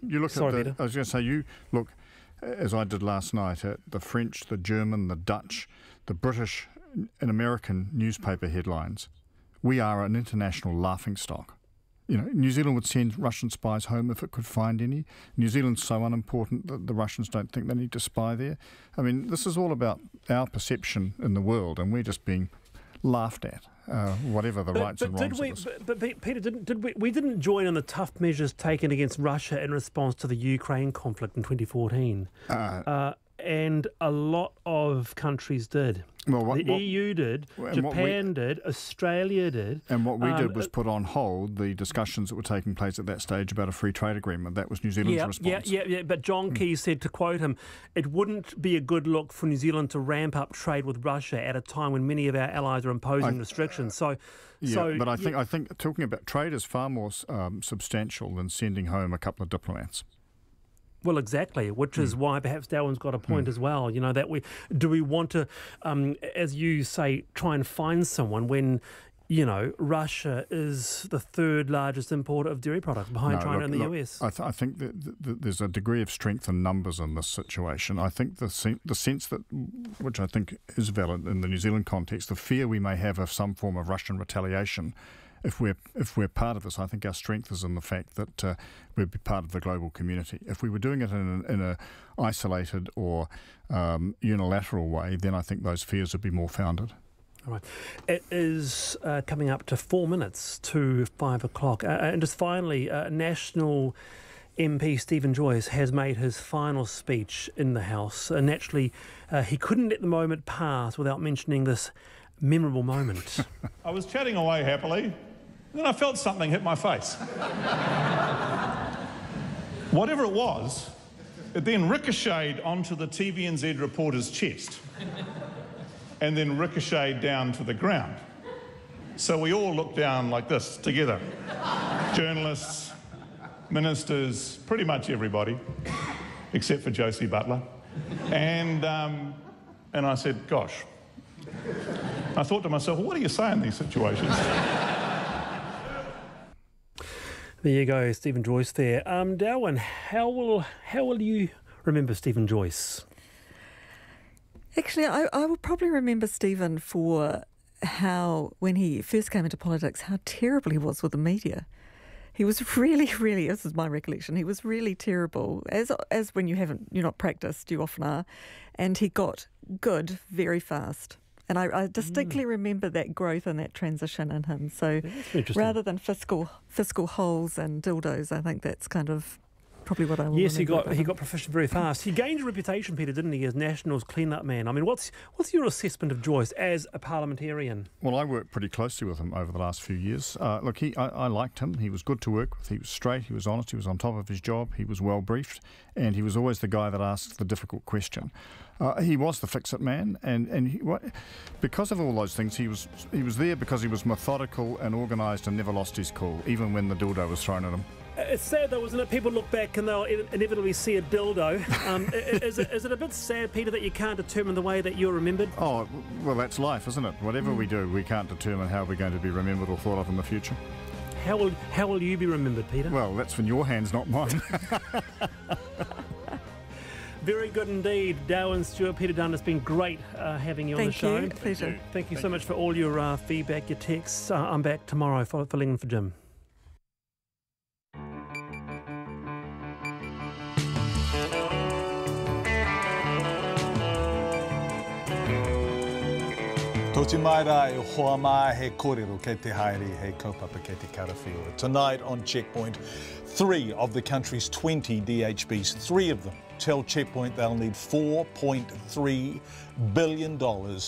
You look Sorry, at Peter. I was going to say, you look, as I did last night, at the French, the German, the Dutch, the British and American newspaper headlines. We are an international laughingstock. You know, New Zealand would send Russian spies home if it could find any. New Zealand's so unimportant that the Russians don't think they need to spy there. I mean, this is all about our perception in the world, and we're just being laughed at, whatever the rights and wrongs of this. But Peter, we didn't join in the tough measures taken against Russia in response to the Ukraine conflict in 2014. And a lot of countries did. Well, the EU did, Japan did, Australia did. And what we did was put on hold the discussions that were taking place at that stage about a free trade agreement. That was New Zealand's response. Yeah. But John Key said, to quote him, it wouldn't be a good look for New Zealand to ramp up trade with Russia at a time when many of our allies are imposing restrictions. But I think talking about trade is far more substantial than sending home a couple of diplomats. Well, exactly, which is why perhaps Darwin's got a point as well. You know, that we want to, as you say, try and find someone when, you know, Russia is the third largest importer of dairy products behind China and the US. I think that there's a degree of strength in numbers in this situation. I think the sense that, which I think is valid in the New Zealand context, the fear we may have of some form of Russian retaliation. If we're part of this, I think our strength is in the fact that we'd be part of the global community. If we were doing it in a isolated or unilateral way, then I think those fears would be more founded. All right. It is coming up to 4 minutes to 5 o'clock. And just finally, National MP Stephen Joyce has made his final speech in the House. Naturally, he couldn't let the moment pass without mentioning this memorable moment. I was chatting away happily, and then I felt something hit my face. Whatever it was, it then ricocheted onto the TVNZ reporter's chest and then ricocheted down to the ground. So we all looked down like this together. Journalists, ministers, pretty much everybody, except for Josie Butler. And I said, gosh. I thought to myself, well, what do you say in these situations? There you go, Stephen Joyce there. Darwin, how will you remember Stephen Joyce? Actually, I will probably remember Stephen for how, when he first came into politics, how terrible he was with the media. He was really, this is my recollection, he was really terrible, as when you're not practised, you often are, and he got good very fast. And I distinctly remember that growth and that transition in him. So rather than fiscal holes and dildos, I think that's kind of probably what I will remember. He got proficient very fast. He gained a reputation, Peter, didn't he, as National's clean-up man? I mean, what's your assessment of Joyce as a parliamentarian? Well, I worked pretty closely with him over the last few years. Look, I liked him. He was good to work with. He was straight. He was honest. He was on top of his job. He was well briefed, and he was always the guy that asked the difficult question. He was the fix-it man, and because of all those things, he was there because he was methodical and organised and never lost his cool, even when the dildo was thrown at him. It's sad though, isn't it? People look back and they'll inevitably see a dildo. Is it a bit sad, Peter, that you can't determine the way that you're remembered? Oh, well, that's life, isn't it? Whatever we do, we can't determine how we're going to be remembered or thought of in the future. How will you be remembered, Peter? Well, that's in your hands, not mine. Very good indeed. Darwin Stewart, Peter Dunn, it's been great having you on the show. Thank you. Pleasure. Thank you so much for all your feedback, your texts. I'm back tomorrow for Ling and for Jim. Toti mai rai o hoa mai he kōrero kei te haere he kaupapa kei te karawhiua. Tonight on Checkpoint, 3 of the country's 20 DHBs, 3 of them tell Checkpoint they'll need $4.3 billion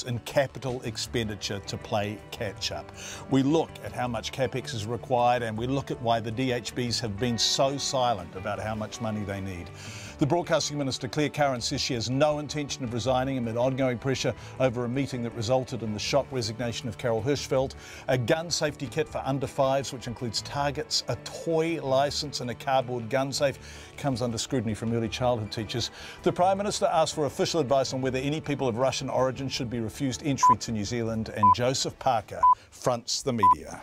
in capital expenditure to play catch-up. We look at how much CapEx is required and we look at why the DHBs have been so silent about how much money they need. The Broadcasting Minister, Clare Curran, says she has no intention of resigning amid ongoing pressure over a meeting that resulted in the shock resignation of Carol Hirschfeld. A gun safety kit for under 5s, which includes targets, a toy licence and a cardboard gun safe, comes under scrutiny from early childhood teachers. The Prime Minister asked for official advice on whether any people of Russian origin should be refused entry to New Zealand, and Joseph Parker fronts the media.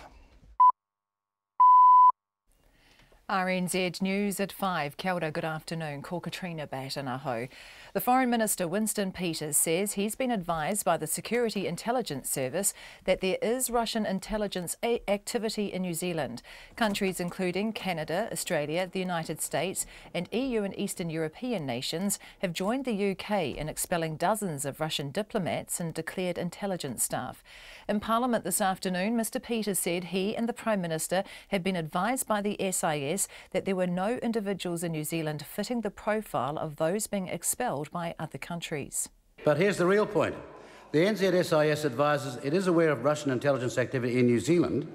RNZ News at 5. Kia ora, good afternoon. Ko Katrina Batanaho. The Foreign Minister Winston Peters says he's been advised by the Security Intelligence Service that there is Russian intelligence activity in New Zealand. Countries including Canada, Australia, the United States and EU and Eastern European nations have joined the UK in expelling dozens of Russian diplomats and declared intelligence staff. In Parliament this afternoon, Mr Peters said he and the Prime Minister had been advised by the SIS that there were no individuals in New Zealand fitting the profile of those being expelled by other countries. But here's the real point. The NZSIS advises it is aware of Russian intelligence activity in New Zealand,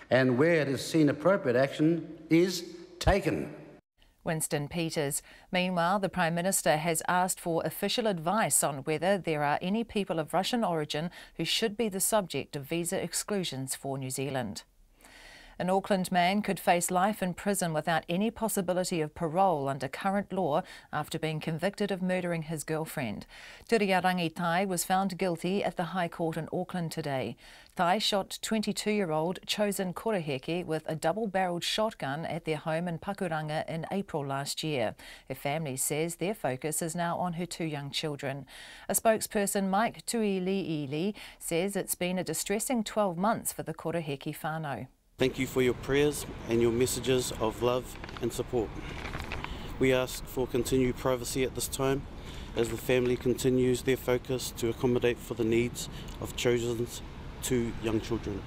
and where it has seen appropriate action is taken. Winston Peters. Meanwhile, the Prime Minister has asked for official advice on whether there are any people of Russian origin who should be the subject of visa exclusions for New Zealand. An Auckland man could face life in prison without any possibility of parole under current law after being convicted of murdering his girlfriend. Tiriarangi Tai was found guilty at the High Court in Auckland today. Tai shot 22-year-old Chosen Koreheke with a double-barrelled shotgun at their home in Pakuranga in April last year. Her family says their focus is now on her two young children. A spokesperson, Mike Tuiliili, says it's been a distressing 12 months for the Koreheke whānau. Thank you for your prayers and your messages of love and support. We ask for continued privacy at this time as the family continues their focus to accommodate for the needs of Chosen's two young children.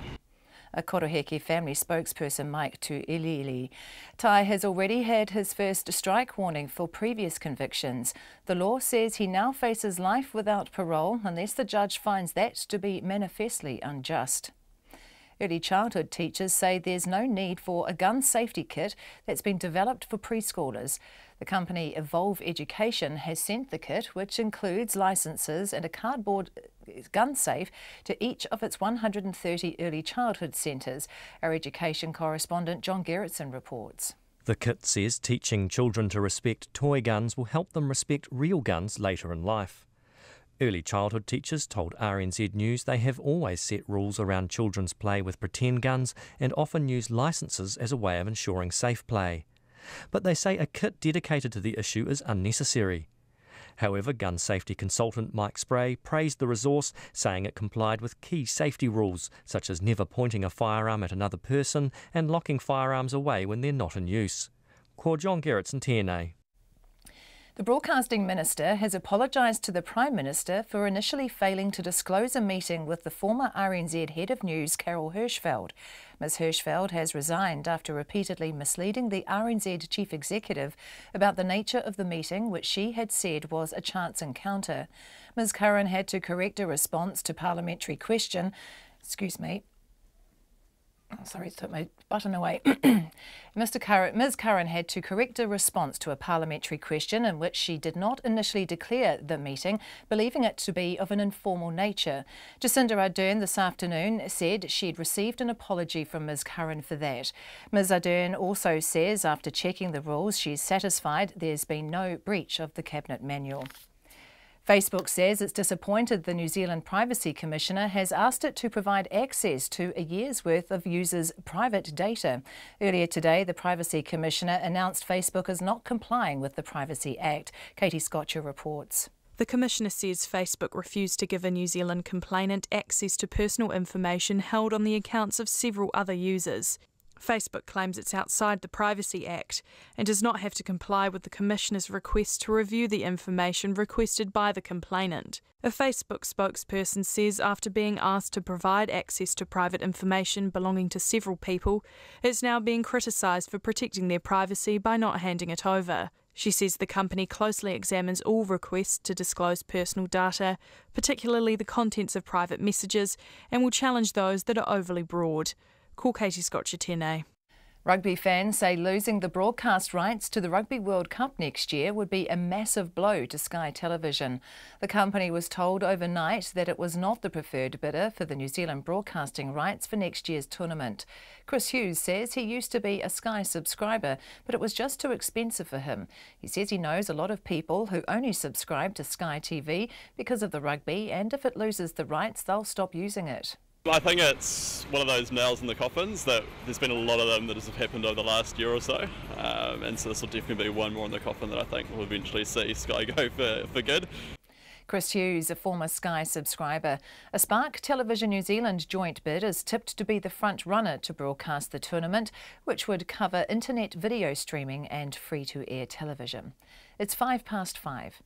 A Koreheke family spokesperson, Mike Tuiliili. Tai has already had his first strike warning for previous convictions. The law says he now faces life without parole unless the judge finds that to be manifestly unjust. Early childhood teachers say there's no need for a gun safety kit that's been developed for preschoolers. The company Evolve Education has sent the kit, which includes licences and a cardboard gun safe, to each of its 130 early childhood centres. Our education correspondent John Gerritsen reports. The kit says teaching children to respect toy guns will help them respect real guns later in life. Early childhood teachers told RNZ News they have always set rules around children's play with pretend guns and often use licences as a way of ensuring safe play. But they say a kit dedicated to the issue is unnecessary. However, gun safety consultant Mike Spray praised the resource, saying it complied with key safety rules, such as never pointing a firearm at another person and locking firearms away when they're not in use. Ko John Gerritsen tēnei. The Broadcasting Minister has apologised to the Prime Minister for initially failing to disclose a meeting with the former RNZ Head of News, Carol Hirschfeld. Ms Hirschfeld has resigned after repeatedly misleading the RNZ Chief Executive about the nature of the meeting, which she had said was a chance encounter. Ms Curran had to correct a response to parliamentary question. Sorry, it took my button away. Ms Curran had to correct a response to a parliamentary question in which she did not initially declare the meeting, believing it to be of an informal nature. Jacinda Ardern this afternoon said she'd received an apology from Ms Curran for that. Ms Ardern also says after checking the rules she's satisfied there's been no breach of the Cabinet Manual. Facebook says it's disappointed the New Zealand Privacy Commissioner has asked it to provide access to a year's worth of users' private data. Earlier today, the Privacy Commissioner announced Facebook is not complying with the Privacy Act. Katie Scotcher reports. The Commissioner says Facebook refused to give a New Zealand complainant access to personal information held on the accounts of several other users. Facebook claims it's outside the Privacy Act and does not have to comply with the Commissioner's request to review the information requested by the complainant. A Facebook spokesperson says after being asked to provide access to private information belonging to several people, it's now being criticised for protecting their privacy by not handing it over. She says the company closely examines all requests to disclose personal data, particularly the contents of private messages, and will challenge those that are overly broad. Ko Katie Scotcher tēnei. Rugby fans say losing the broadcast rights to the Rugby World Cup next year would be a massive blow to Sky Television. The company was told overnight that it was not the preferred bidder for the New Zealand broadcasting rights for next year's tournament. Chris Hughes says he used to be a Sky subscriber, but it was just too expensive for him. He says he knows a lot of people who only subscribe to Sky TV because of the rugby, and if it loses the rights, they'll stop using it. I think it's one of those nails in the coffins that there's been a lot of them that have happened over the last year or so, and so this will definitely be one more in the coffin that I think we'll eventually see Sky go for good. Chris Hughes, a former Sky subscriber. A Spark Television New Zealand joint bid is tipped to be the front runner to broadcast the tournament, which would cover internet video streaming and free-to-air television. It's 5:05.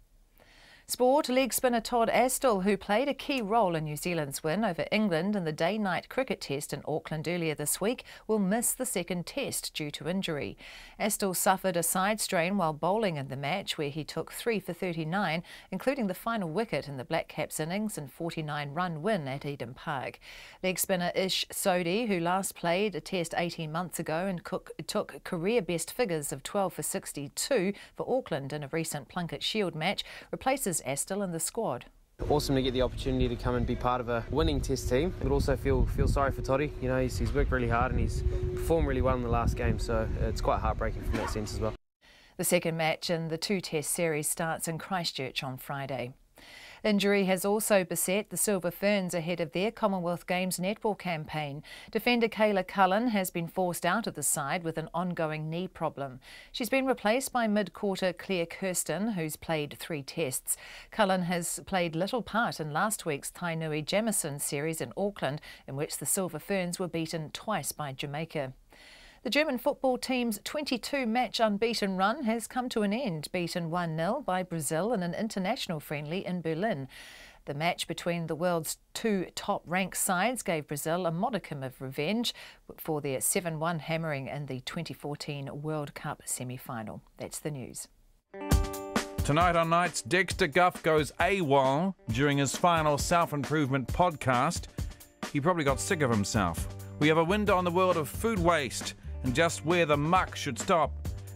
Sport, leg spinner Todd Astle, who played a key role in New Zealand's win over England in the day-night cricket test in Auckland earlier this week, will miss the second test due to injury. Astle suffered a side strain while bowling in the match, where he took 3 for 39, including the final wicket in the Black Caps innings and 49-run win at Eden Park. Leg spinner Ish Sodhi, who last played a test 18 months ago and took career best figures of 12 for 62 for Auckland in a recent Plunket Shield match, replaces Astle in the squad. Awesome to get the opportunity to come and be part of a winning test team, but also feel sorry for Toddy. You know, he's worked really hard and he's performed really well in the last game, so it's quite heartbreaking from that sense as well. The second match in the two-test series starts in Christchurch on Friday. Injury has also beset the Silver Ferns ahead of their Commonwealth Games netball campaign. Defender Clare Curran has been forced out of the side with an ongoing knee problem. She's been replaced by mid-quarter Clare Curran, who's played 3 tests. Curran has played little part in last week's Tainui Jamison series in Auckland, in which the Silver Ferns were beaten twice by Jamaica. The German football team's 22-match unbeaten run has come to an end, beaten 1-0 by Brazil in an international friendly in Berlin. The match between the world's 2 top-ranked sides gave Brazil a modicum of revenge for their 7-1 hammering in the 2014 World Cup semi-final. That's the news. Tonight on Nights, Dexter Guff goes AWOL during his final self-improvement podcast. He probably got sick of himself. We have a window on the world of food waste and just where the muck should stop.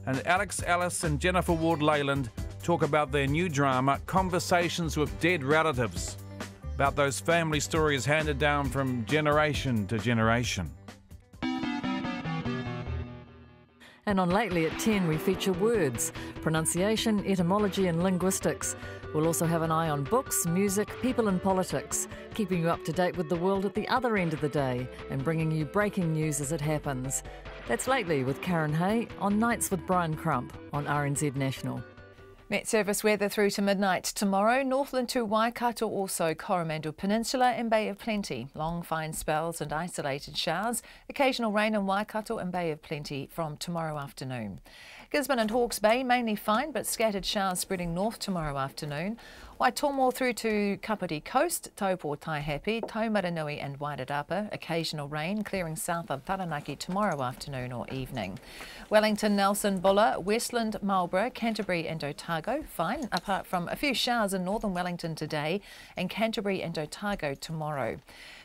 And Alex Ellis and Jennifer Ward-Leyland talk about their new drama, Conversations with Dead Relatives, about those family stories handed down from generation to generation. And on Lately at 10 we feature words, pronunciation, etymology and linguistics. We'll also have an eye on books, music, people and politics, keeping you up to date with the world at the other end of the day and bringing you breaking news as it happens. That's Lately with Karen Hay on Nights with Brian Crump on RNZ National. Met Service weather through to midnight tomorrow. Northland to Waikato, also Coromandel Peninsula and Bay of Plenty. Long fine spells and isolated showers. Occasional rain in Waikato and Bay of Plenty from tomorrow afternoon. Gisborne and Hawke's Bay mainly fine, but scattered showers spreading north tomorrow afternoon. Waitomo through to Kapiti Coast, Taupo Taihape, Taumaranui and Wairarapa. Occasional rain clearing south of Taranaki tomorrow afternoon or evening. Wellington, Nelson, Buller, Westland, Marlborough, Canterbury and Otago fine, apart from a few showers in northern Wellington today and Canterbury and Otago tomorrow.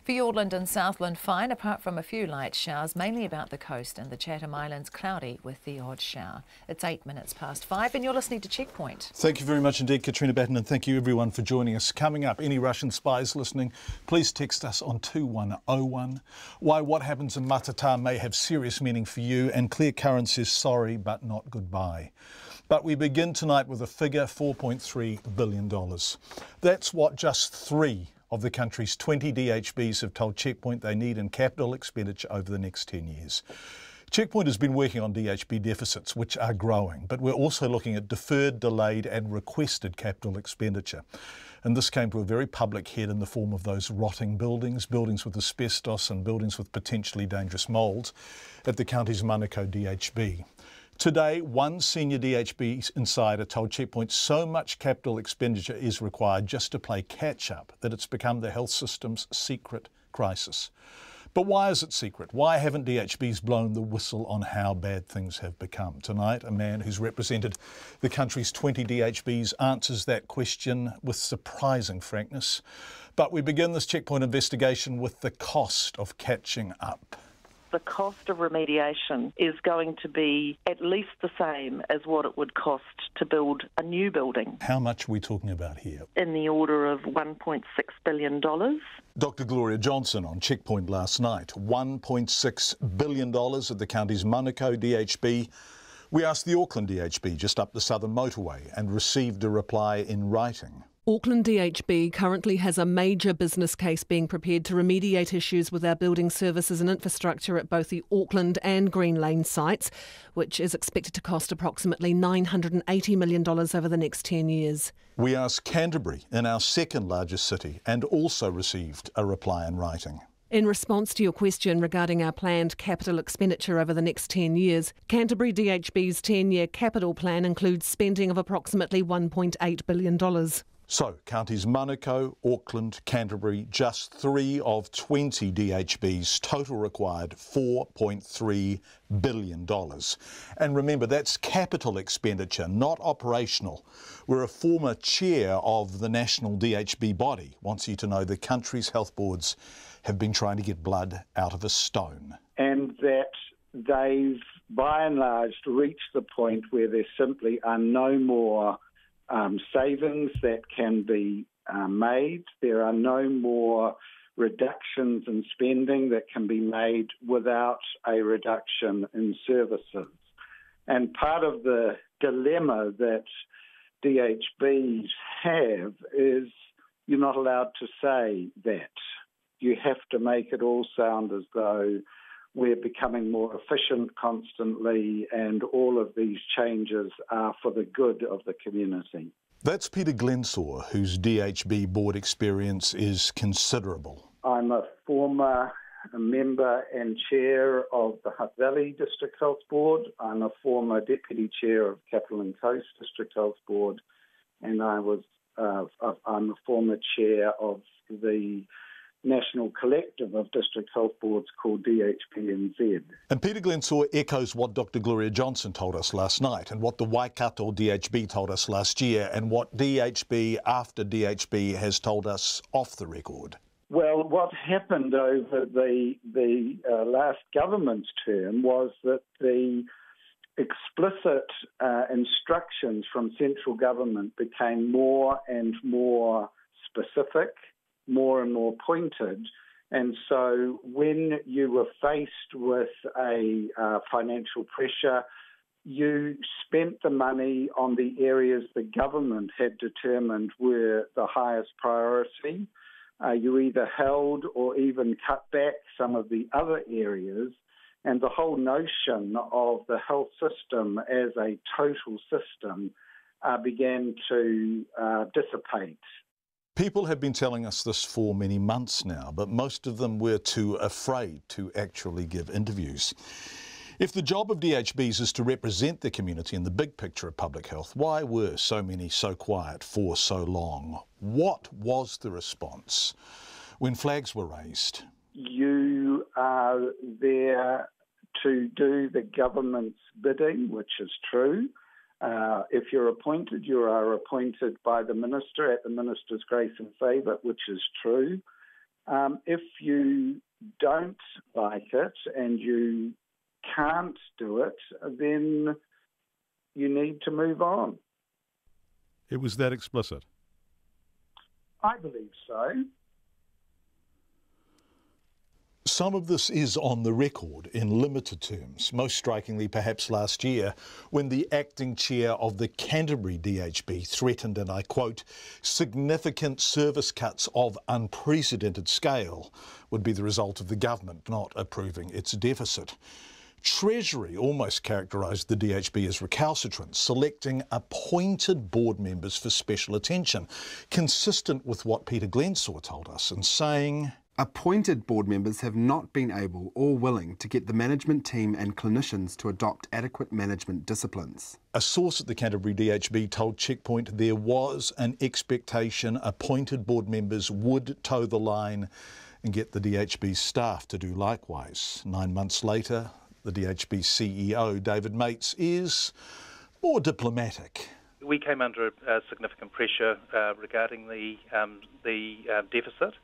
Fiordland and Southland fine, apart from a few light showers, mainly about the coast, and the Chatham Islands cloudy with the odd shower. It's 8 minutes past 5 and you're listening to Checkpoint. Thank you very much indeed, Katrina Batten, and thank you everyone for joining us. Coming up, any Russian spies listening, please text us on 2101. Why what happens in Matata may have serious meaning for you, and Clare Curran says sorry but not goodbye. But we begin tonight with a figure, $4.3 billion. That's what just 3 of the country's 20 DHBs have told Checkpoint they need in capital expenditure over the next 10 years. Checkpoint has been working on DHB deficits, which are growing, but we're also looking at deferred, delayed and requested capital expenditure. And this came to a very public head in the form of those rotting buildings, buildings with asbestos and buildings with potentially dangerous moulds at the county's Manukau DHB. Today, one senior DHB insider told Checkpoint so much capital expenditure is required just to play catch-up that it's become the health system's secret crisis. But why is it secret? Why haven't DHBs blown the whistle on how bad things have become? Tonight, a man who's represented the country's 20 DHBs answers that question with surprising frankness. But we begin this Checkpoint investigation with the cost of catching up. The cost of remediation is going to be at least the same as what it would cost to build a new building. How much are we talking about here? In the order of $1.6 billion. Dr. Gloria Johnson on Checkpoint last night. $1.6 billion at the county's Manukau DHB. We asked the Auckland DHB just up the southern motorway and received a reply in writing. Auckland DHB currently has a major business case being prepared to remediate issues with our building services and infrastructure at both the Auckland and Green Lane sites, which is expected to cost approximately $980 million over the next 10 years. We asked Canterbury, in our second largest city, and also received a reply in writing. In response to your question regarding our planned capital expenditure over the next 10 years, Canterbury DHB's 10-year capital plan includes spending of approximately $1.8 billion. So, counties Manukau, Auckland, Canterbury, just 3 of 20 DHBs, total required $4.3 billion. And remember, that's capital expenditure, not operational. We're a former chair of the national DHB body. Wants you to know the country's health boards have been trying to get blood out of a stone. And that they've, by and large, reached the point where there simply are no more savings that can be made. There are no more reductions in spending that can be made without a reduction in services. And part of the dilemma that DHBs have is you're not allowed to say that. You have to make it all sound as though we're becoming more efficient constantly and all of these changes are for the good of the community. That's Peter Glensaw, whose DHB board experience is considerable. I'm a former member and chair of the Hutt Valley District Health Board. I'm a former deputy chair of Capital and Coast District Health Board, and I'm a former chair of the national collective of district health boards called DHPNZ. And Peter Glensaw echoes what Dr Gloria Johnson told us last night and what the Waikato DHB told us last year and what DHB after DHB has told us off the record. Well, what happened over the last government's term was that the explicit instructions from central government became more and more specific, more and more pointed. And so when you were faced with a financial pressure, you spent the money on the areas the government had determined were the highest priority. You either held or even cut back some of the other areas, and the whole notion of the health system as a total system began to dissipate. People have been telling us this for many months now, but most of them were too afraid to actually give interviews. If the job of DHBs is to represent the community in the big picture of public health, why were so many so quiet for so long? What was the response when flags were raised? You are there to do the government's bidding, which is true. If you're appointed, you are appointed by the minister at the minister's grace and favour, which is true. If you don't like it and you can't do it, then you need to move on. It was that explicit? I believe so. Some of this is on the record in limited terms, most strikingly perhaps last year when the acting chair of the Canterbury DHB threatened, and I quote, significant service cuts of unprecedented scale would be the result of the government not approving its deficit. Treasury almost characterised the DHB as recalcitrant, selecting appointed board members for special attention, consistent with what Peter Glensaw told us, and saying, appointed board members have not been able or willing to get the management team and clinicians to adopt adequate management disciplines. A source at the Canterbury DHB told Checkpoint there was an expectation appointed board members would toe the line and get the DHB staff to do likewise. 9 months later, the DHB CEO, David Mates, is more diplomatic. We came under significant pressure regarding the deficit.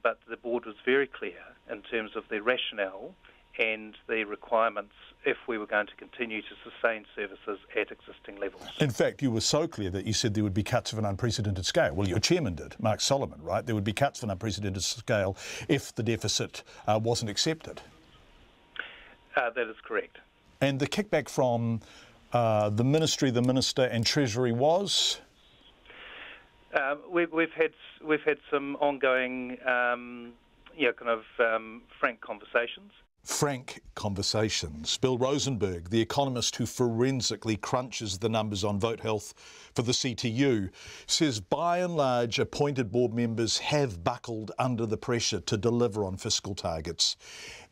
But the board was very clear in terms of the rationale and the requirements if we were going to continue to sustain services at existing levels. In fact, you were so clear that you said there would be cuts of an unprecedented scale. Well, your chairman did, Mark Solomon, right? There would be cuts of an unprecedented scale if the deficit wasn't accepted. That is correct. And the kickback from the ministry, the minister and Treasury was? We've had some ongoing, frank conversations. Frank conversations. Bill Rosenberg, the economist who forensically crunches the numbers on vote health for the CTU, says by and large appointed board members have buckled under the pressure to deliver on fiscal targets,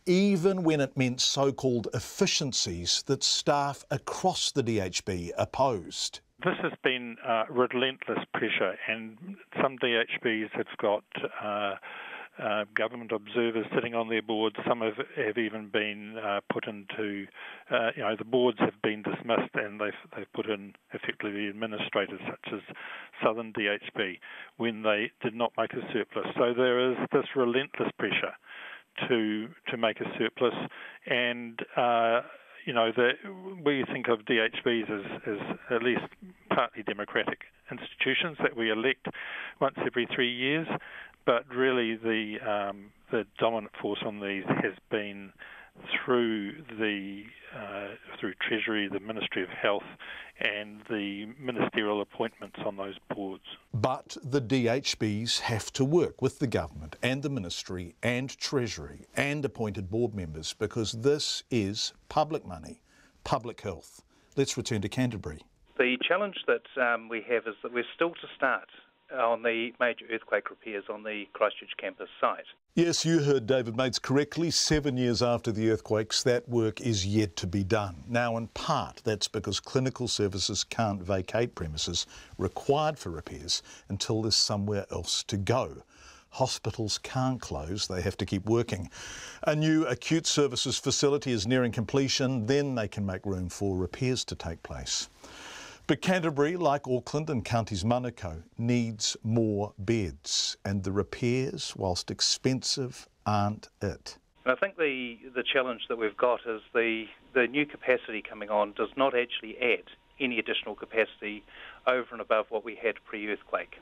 even when it meant so-called efficiencies that staff across the DHB opposed. This has been relentless pressure, and some DHBs have got government observers sitting on their boards. Some have even been put into, the boards have been dismissed, and they've put in effectively the administrators, such as Southern DHB, when they did not make a surplus. So there is this relentless pressure to make a surplus, and we think of DHBs as at least partly democratic institutions that we elect once every 3 years, but really the dominant force on these has been through Treasury, the Ministry of Health, and the ministerial appointments on those boards. But the DHBs have to work with the government and the Ministry and Treasury and appointed board members, because this is public money, public health. Let's return to Canterbury. The challenge that we have is that we're still to start on the major earthquake repairs on the Christchurch campus site. Yes, you heard David Mates correctly. 7 years after the earthquakes, that work is yet to be done. Now, in part, that's because clinical services can't vacate premises required for repairs until there's somewhere else to go. Hospitals can't close, they have to keep working. A new acute services facility is nearing completion, then they can make room for repairs to take place. But Canterbury, like Auckland and Counties Manukau, needs more beds, and the repairs, whilst expensive, aren't it. And I think the challenge that we've got is the new capacity coming on does not actually add any additional capacity over and above what we had pre-earthquake.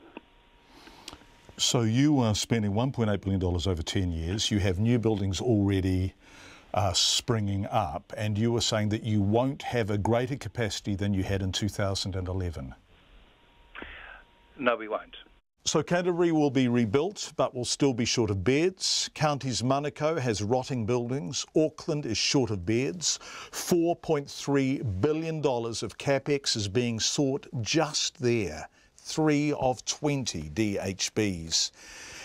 So you are spending $1.8 billion over 10 years. You have new buildings already springing up, and you were saying that you won't have a greater capacity than you had in 2011. No, we won't. So Canterbury will be rebuilt, but will still be short of beds. Counties Manukau has rotting buildings. Auckland is short of beds. $4.3 billion of capex is being sought just there. 3 of 20 DHBs.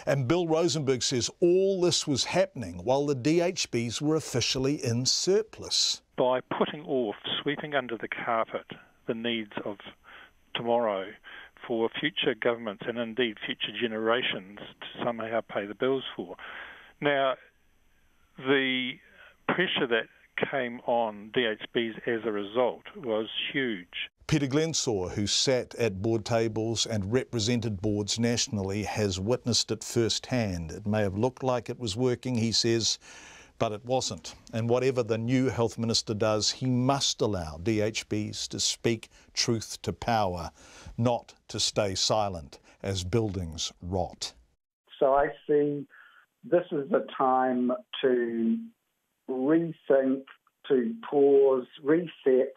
And Bill Rosenberg says all this was happening while the DHBs were officially in surplus. By putting off, sweeping under the carpet, the needs of tomorrow for future governments and indeed future generations to somehow pay the bills for. Now, the pressure that came on DHBs as a result was huge. Peter Glensaw, who sat at board tables and represented boards nationally, has witnessed it firsthand. It may have looked like it was working, he says, but it wasn't. And whatever the new health minister does, he must allow DHBs to speak truth to power, not to stay silent as buildings rot. So I see this is a time to rethink, to pause, reset,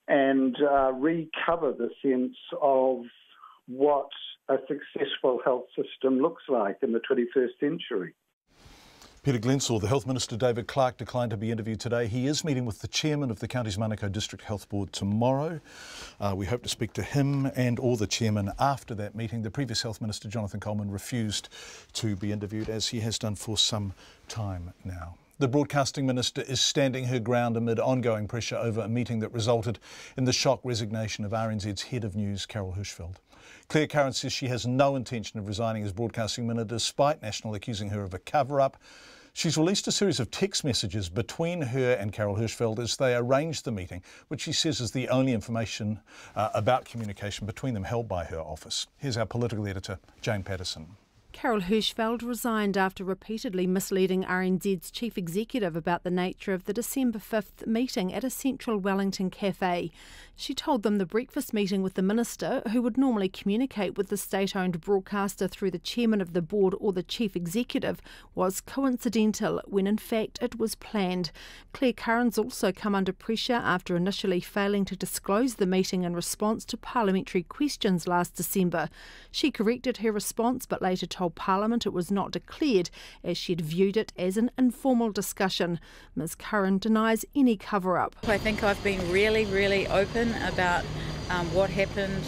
and recover the sense of what a successful health system looks like in the 21st century. Peter Glensaw, the Health Minister David Clark declined to be interviewed today. He is meeting with the chairman of the Counties Manukau District Health Board tomorrow. We hope to speak to him and or the chairman after that meeting. The previous Health Minister, Jonathan Coleman, refused to be interviewed, as he has done for some time now. The Broadcasting Minister is standing her ground amid ongoing pressure over a meeting that resulted in the shock resignation of RNZ's head of news, Carol Hirschfeld. Clare Curran says she has no intention of resigning as Broadcasting Minister, despite National accusing her of a cover-up. She's released a series of text messages between her and Carol Hirschfeld as they arranged the meeting, which she says is the only information about communication between them held by her office. Here's our political editor, Jane Patterson. Carol Hirschfeld resigned after repeatedly misleading RNZ's chief executive about the nature of the December 5th meeting at a central Wellington cafe. She told them the breakfast meeting with the minister, who would normally communicate with the state-owned broadcaster through the chairman of the board or the chief executive, was coincidental when in fact it was planned. Clare Curran's also come under pressure after initially failing to disclose the meeting in response to parliamentary questions last December. She corrected her response but later told Parliament it was not declared, as she had viewed it as an informal discussion. Ms Curran denies any cover-up. I think I've been really open about what happened,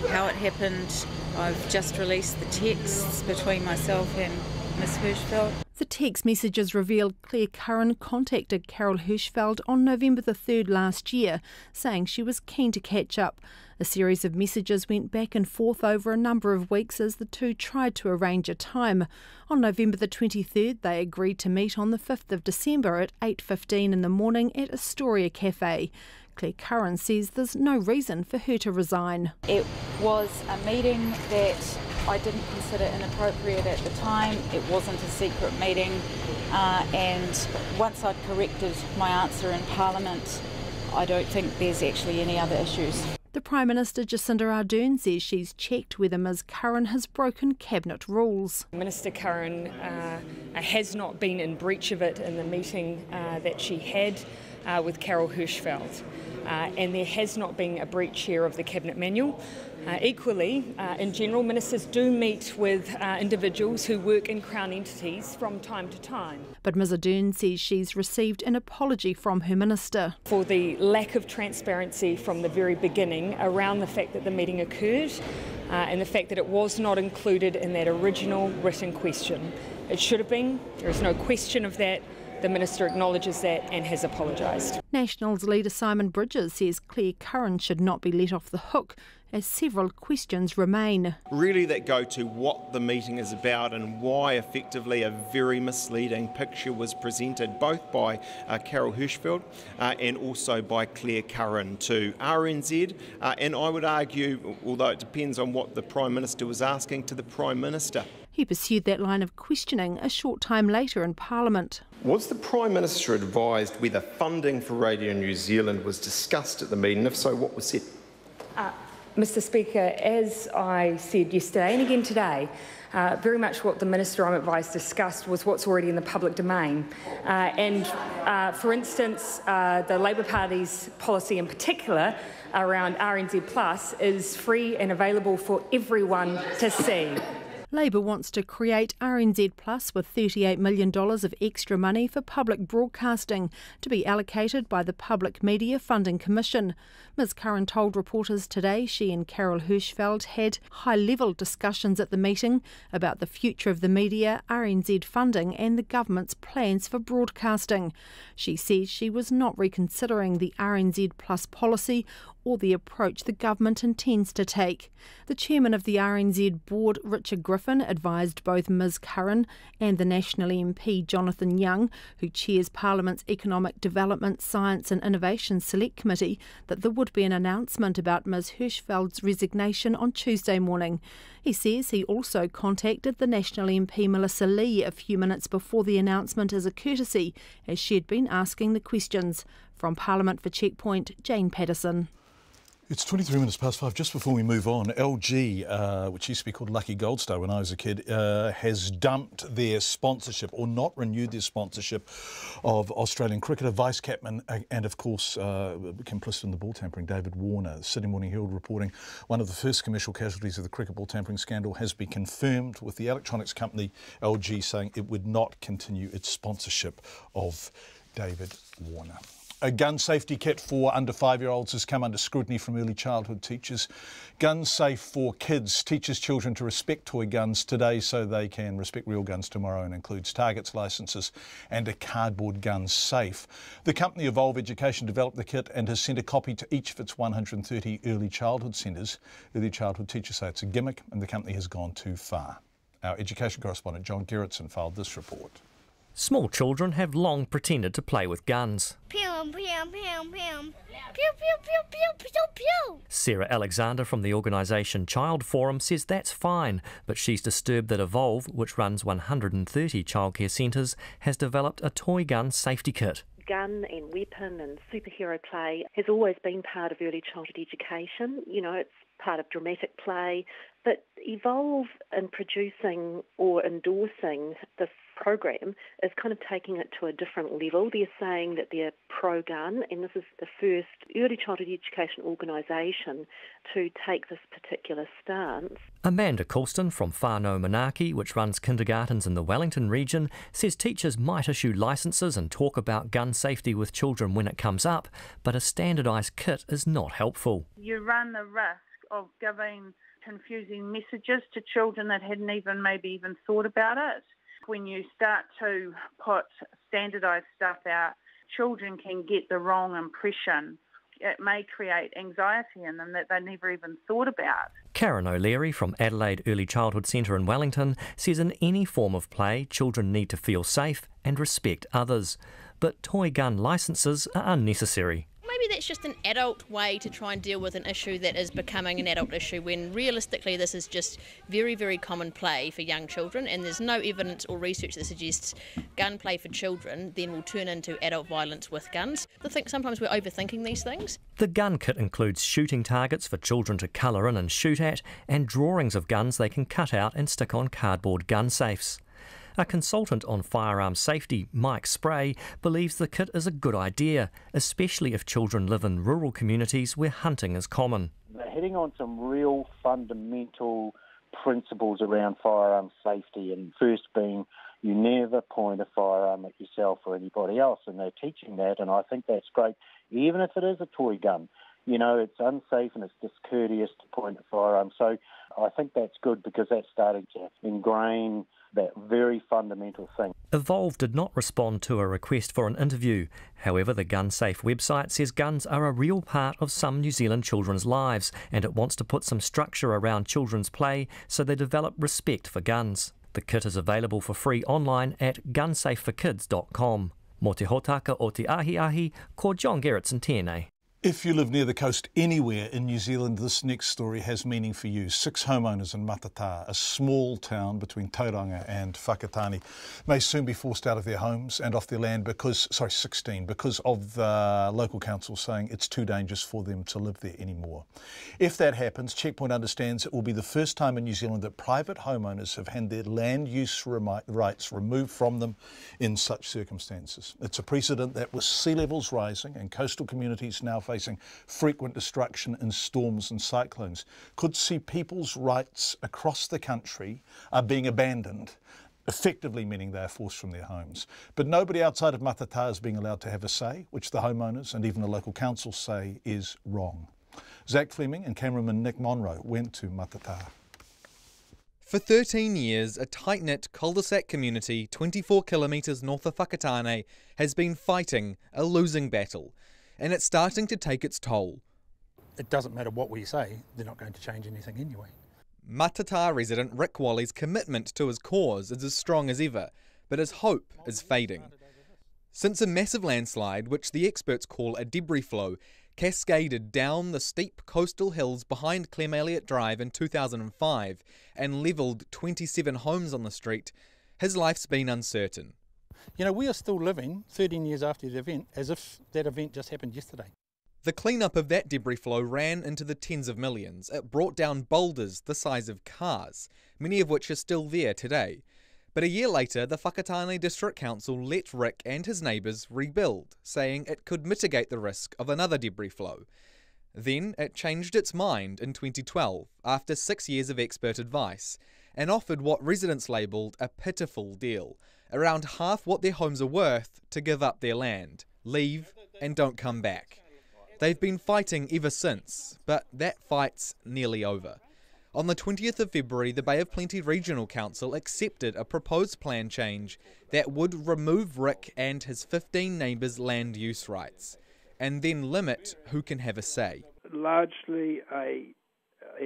how it happened. I've just released the texts between myself and Ms Hirschfeld. The text messages revealed Clare Curran contacted Carol Hirschfeld on November the 3rd last year, saying she was keen to catch up. A series of messages went back and forth over a number of weeks as the two tried to arrange a time. On November the 23rd, they agreed to meet on the 5th of December at 8:15 in the morning at Astoria Cafe. Clare Curran says there's no reason for her to resign. It was a meeting that I didn't consider inappropriate at the time. It wasn't a secret meeting, and once I'd corrected my answer in Parliament, I don't think there's actually any other issues. The Prime Minister Jacinda Ardern says she's checked whether Ms Curran has broken Cabinet rules. Minister Curran has not been in breach of it in the meeting that she had with Carol Hirschfeld, and there has not been a breach here of the Cabinet Manual. Equally, in general, ministers do meet with individuals who work in Crown entities from time to time. But Ms Ardern says she's received an apology from her minister. For the lack of transparency from the very beginning around the fact that the meeting occurred and the fact that it was not included in that original written question. It should have been. There is no question of that. The Minister acknowledges that and has apologised. Nationals leader Simon Bridges says Clare Curran should not be let off the hook, as several questions remain. Really that go to what the meeting is about and why effectively a very misleading picture was presented both by Carol Hirschfeld and also by Clare Curran to RNZ, and I would argue, although it depends on what the Prime Minister was asking, to the Prime Minister. He pursued that line of questioning a short time later in Parliament. Was the Prime Minister advised whether funding for Radio New Zealand was discussed at the meeting? If so, what was said? Mr Speaker, as I said yesterday and again today, very much what the Minister, I'm advised, discussed was what's already in the public domain. For instance, the Labour Party's policy in particular around RNZ Plus is free and available for everyone to see. Labour wants to create RNZ Plus with $38 million of extra money for public broadcasting to be allocated by the Public Media Funding Commission. Ms Curran told reporters today she and Carol Hirschfeld had high-level discussions at the meeting about the future of the media, RNZ funding and the government's plans for broadcasting. She says she was not reconsidering the RNZ Plus policy or the approach the government intends to take. The chairman of the RNZ board, Richard Griffin, advised both Ms Curran and the National MP Jonathan Young, who chairs Parliament's Economic Development, Science and Innovation Select Committee, that there would be an announcement about Ms Hirschfeld's resignation on Tuesday morning. He says he also contacted the National MP Melissa Lee a few minutes before the announcement as a courtesy, as she had been asking the questions. From Parliament for Checkpoint, Jane Patterson. It's 23 minutes past 5. Just before we move on, LG, which used to be called Lucky Gold Star when I was a kid, has dumped their sponsorship or not renewed their sponsorship of Australian cricketer, vice-captain and, of course, complicit in the ball tampering, David Warner. Sydney Morning Herald reporting one of the first commercial casualties of the cricket ball tampering scandal has been confirmed, with the electronics company LG saying it would not continue its sponsorship of David Warner. A gun safety kit for under 5-year-olds has come under scrutiny from early childhood teachers. Gun Safe for Kids teaches children to respect toy guns today so they can respect real guns tomorrow, and includes targets, licences and a cardboard gun safe. The company Evolve Education developed the kit and has sent a copy to each of its 130 early childhood centres. Early childhood teachers say it's a gimmick and the company has gone too far. Our education correspondent John Gerritsen filed this report. Small children have long pretended to play with guns. Pew, pew, pew, pew. Pew, pew, pew, pew, pew, pew. Sarah Alexander from the organisation Child Forum says that's fine, but she's disturbed that Evolve, which runs 130 childcare centres, has developed a toy gun safety kit. Gun and weapon and superhero play has always been part of early childhood education. You know, it's part of dramatic play. But Evolve in producing or endorsing this program is kind of taking it to a different level. They're saying that they're pro-gun, and this is the first early childhood education organisation to take this particular stance. Amanda Colston from Whānau Manaaki, which runs kindergartens in the Wellington region, says teachers might issue licences and talk about gun safety with children when it comes up, but a standardised kit is not helpful. You run the risk of giving confusing messages to children that hadn't maybe even thought about it. When you start to put standardised stuff out, children can get the wrong impression. It may create anxiety in them that they never even thought about. Karen O'Leary from Adelaide Early Childhood Centre in Wellington says in any form of play, children need to feel safe and respect others. But toy gun licences are unnecessary. Maybe that's just an adult way to try and deal with an issue that is becoming an adult issue, when realistically this is just very, very common play for young children, and there's no evidence or research that suggests gun play for children then will turn into adult violence with guns. I think sometimes we're overthinking these things. The gun kit includes shooting targets for children to colour in and shoot at, and drawings of guns they can cut out and stick on cardboard gun safes. A consultant on firearms safety, Mike Spray, believes the kit is a good idea, especially if children live in rural communities where hunting is common. They're hitting on some real fundamental principles around firearms safety, and first being you never point a firearm at yourself or anybody else, and they're teaching that, and I think that's great, even if it is a toy gun. You know, it's unsafe and it's discourteous to point a firearm. So I think that's good because that's starting to ingrain that very fundamental thing. Evolve did not respond to a request for an interview. However, the Gun Safe website says guns are a real part of some New Zealand children's lives, and it wants to put some structure around children's play so they develop respect for guns. The kit is available for free online at gunsafeforkids.com. Mō te hōtaka o te ahi, ko John Gerritsen tēnei. If you live near the coast anywhere in New Zealand, this next story has meaning for you. 6 homeowners in Matata, a small town between Tauranga and Whakatane, may soon be forced out of their homes and off their land because of the local council saying it's too dangerous for them to live there anymore. If that happens, Checkpoint understands it will be the first time in New Zealand that private homeowners have had their land use rights removed from them in such circumstances. It's a precedent that with sea levels rising and coastal communities now facing frequent destruction in storms and cyclones, could see people's rights across the country are being abandoned, effectively meaning they are forced from their homes. But nobody outside of Matata is being allowed to have a say, which the homeowners and even the local council say is wrong. Zach Fleming and cameraman Nick Monroe went to Matata. For 13 years, a tight-knit cul-de-sac community 24 kilometres north of Whakatane has been fighting a losing battle, and it's starting to take its toll. It doesn't matter what we say, they're not going to change anything anyway. Matata resident Rick Wally's commitment to his cause is as strong as ever, but his hope is fading. Since a massive landslide, which the experts call a debris flow, cascaded down the steep coastal hills behind Clem Elliott Drive in 2005 and levelled 27 homes on the street, his life's been uncertain. You know, we are still living 13 years after the event as if that event just happened yesterday. The clean-up of that debris flow ran into the tens of millions. It brought down boulders the size of cars, many of which are still there today. But a year later, the Whakatane District Council let Rick and his neighbours rebuild, saying it could mitigate the risk of another debris flow. Then it changed its mind in 2012, after 6 years of expert advice, and offered what residents labelled a pitiful deal, around half what their homes are worth, to give up their land, leave and don't come back. They've been fighting ever since, but that fight's nearly over. On the 20th of February, the Bay of Plenty Regional Council accepted a proposed plan change that would remove Rick and his 15 neighbours' land use rights, and then limit who can have a say. Largely a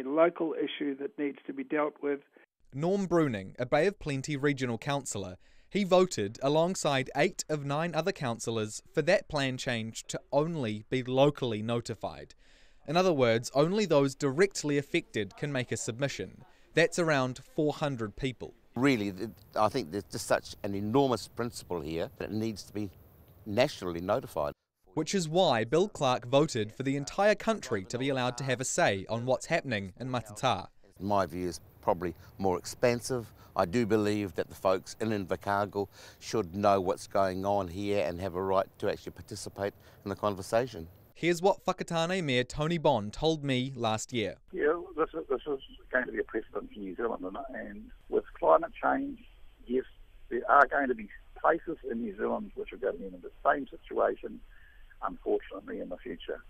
local issue that needs to be dealt with. Norm Bruning, a Bay of Plenty regional councillor, He voted, alongside 8 of 9 other councillors, for that plan change to only be locally notified. In other words, only those directly affected can make a submission. That's around 400 people. Really, I think there's just such an enormous principle here that it needs to be nationally notified. Which is why Bill Clark voted for the entire country to be allowed to have a say on what's happening in Matata. My view is probably more expansive. I do believe that the folks in Invercargill should know what's going on here and have a right to actually participate in the conversation. Here's what Whakatane Mayor Tony Bond told me last year. Yeah, this is going to be a precedent for New Zealand, and with climate change, yes, there are going to be places in New Zealand which are going to be in the same situation, unfortunately, in the future.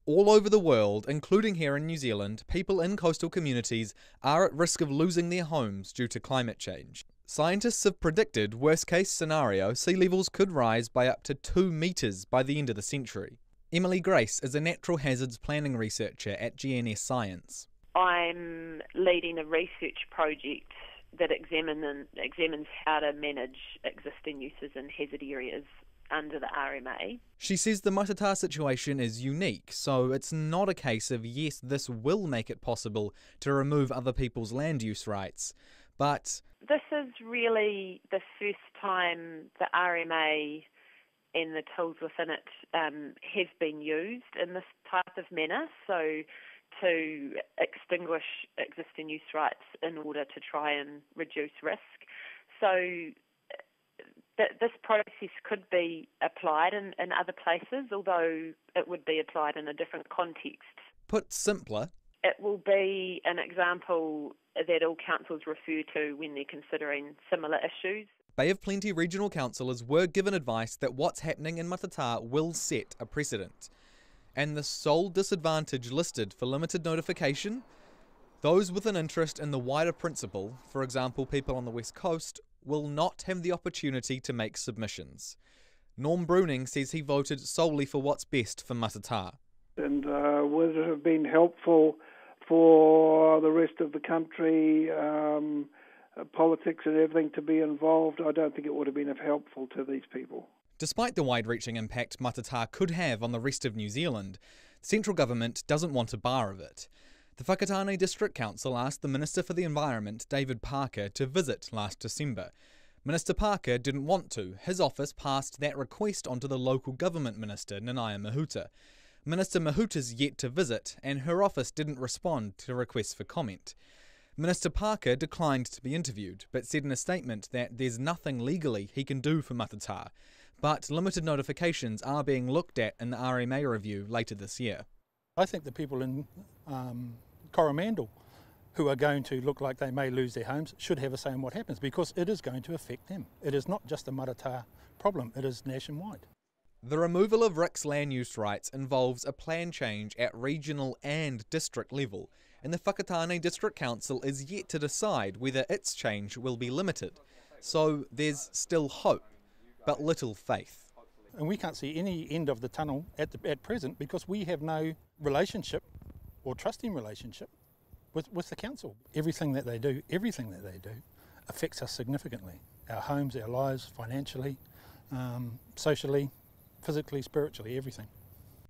All over the world, including here in New Zealand, people in coastal communities are at risk of losing their homes due to climate change. Scientists have predicted worst-case scenario, sea levels could rise by up to 2 metres by the end of the century. Emily Grace is a natural hazards planning researcher at GNS Science. I'm leading a research project that examines how to manage existing uses in hazard areas under the RMA. She says the Matata situation is unique, so it's not a case of yes, this will make it possible to remove other people's land use rights, but... This is really the first time the RMA and the tools within it have been used in this type of manner, so to extinguish existing use rights in order to try and reduce risk. So this process could be applied in other places, although it would be applied in a different context. Put simpler, it will be an example that all councils refer to when they're considering similar issues. Bay of Plenty regional councillors were given advice that what's happening in Matata will set a precedent. And the sole disadvantage listed for limited notification? Those with an interest in the wider principle, for example people on the West Coast, will not have the opportunity to make submissions. Norm Bruning says he voted solely for what's best for Matata. And would it have been helpful for the rest of the country, politics and everything to be involved? I don't think it would have been helpful to these people. Despite the wide-reaching impact Matata could have on the rest of New Zealand, the central government doesn't want a bar of it. The Whakatane District Council asked the Minister for the Environment, David Parker, to visit last December. Minister Parker didn't want to. His office passed that request onto the local government minister, Nanaia Mahuta. Minister Mahuta's yet to visit, and her office didn't respond to requests for comment. Minister Parker declined to be interviewed, but said in a statement that there's nothing legally he can do for Matata, but limited notifications are being looked at in the RMA review later this year. I think the people in Coromandel who are going to look like they may lose their homes should have a say in what happens, because it is going to affect them. It is not just a Matata problem, it is nationwide. The removal of RIC's land use rights involves a plan change at regional and district level, and the Whakatane District Council is yet to decide whether its change will be limited. So there's still hope, but little faith. And we can't see any end of the tunnel at present, because we have no relationship or trusting relationship with the council. Everything that they do affects us significantly. Our homes, our lives, financially, socially, physically, spiritually, everything.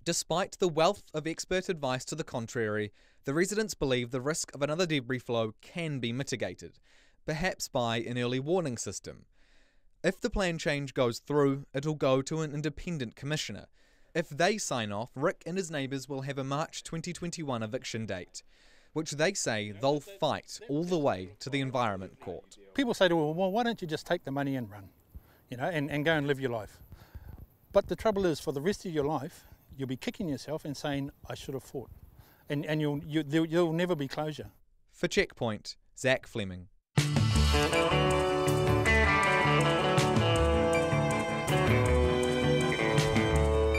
Despite the wealth of expert advice to the contrary, the residents believe the risk of another debris flow can be mitigated, perhaps by an early warning system. If the plan change goes through, it'll go to an independent commissioner. If they sign off, Rick and his neighbours will have a March 2021 eviction date, which they say they'll fight all the way to the Environment Court. People say to me, well, why don't you just take the money and run, and go and live your life? But the trouble is, for the rest of your life, you'll be kicking yourself and saying, I should have fought. And you'll never be closure. For Checkpoint, Zach Fleming.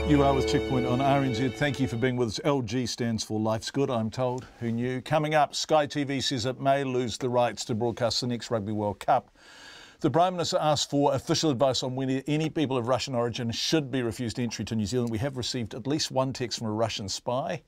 You are with Checkpoint on RNZ. Thank you for being with us. LG stands for Life's Good, I'm told. Who knew? Coming up, Sky TV says it may lose the rights to broadcast the next Rugby World Cup. The Prime Minister asked for official advice on whether any people of Russian origin should be refused entry to New Zealand. We have received at least one text from a Russian spy.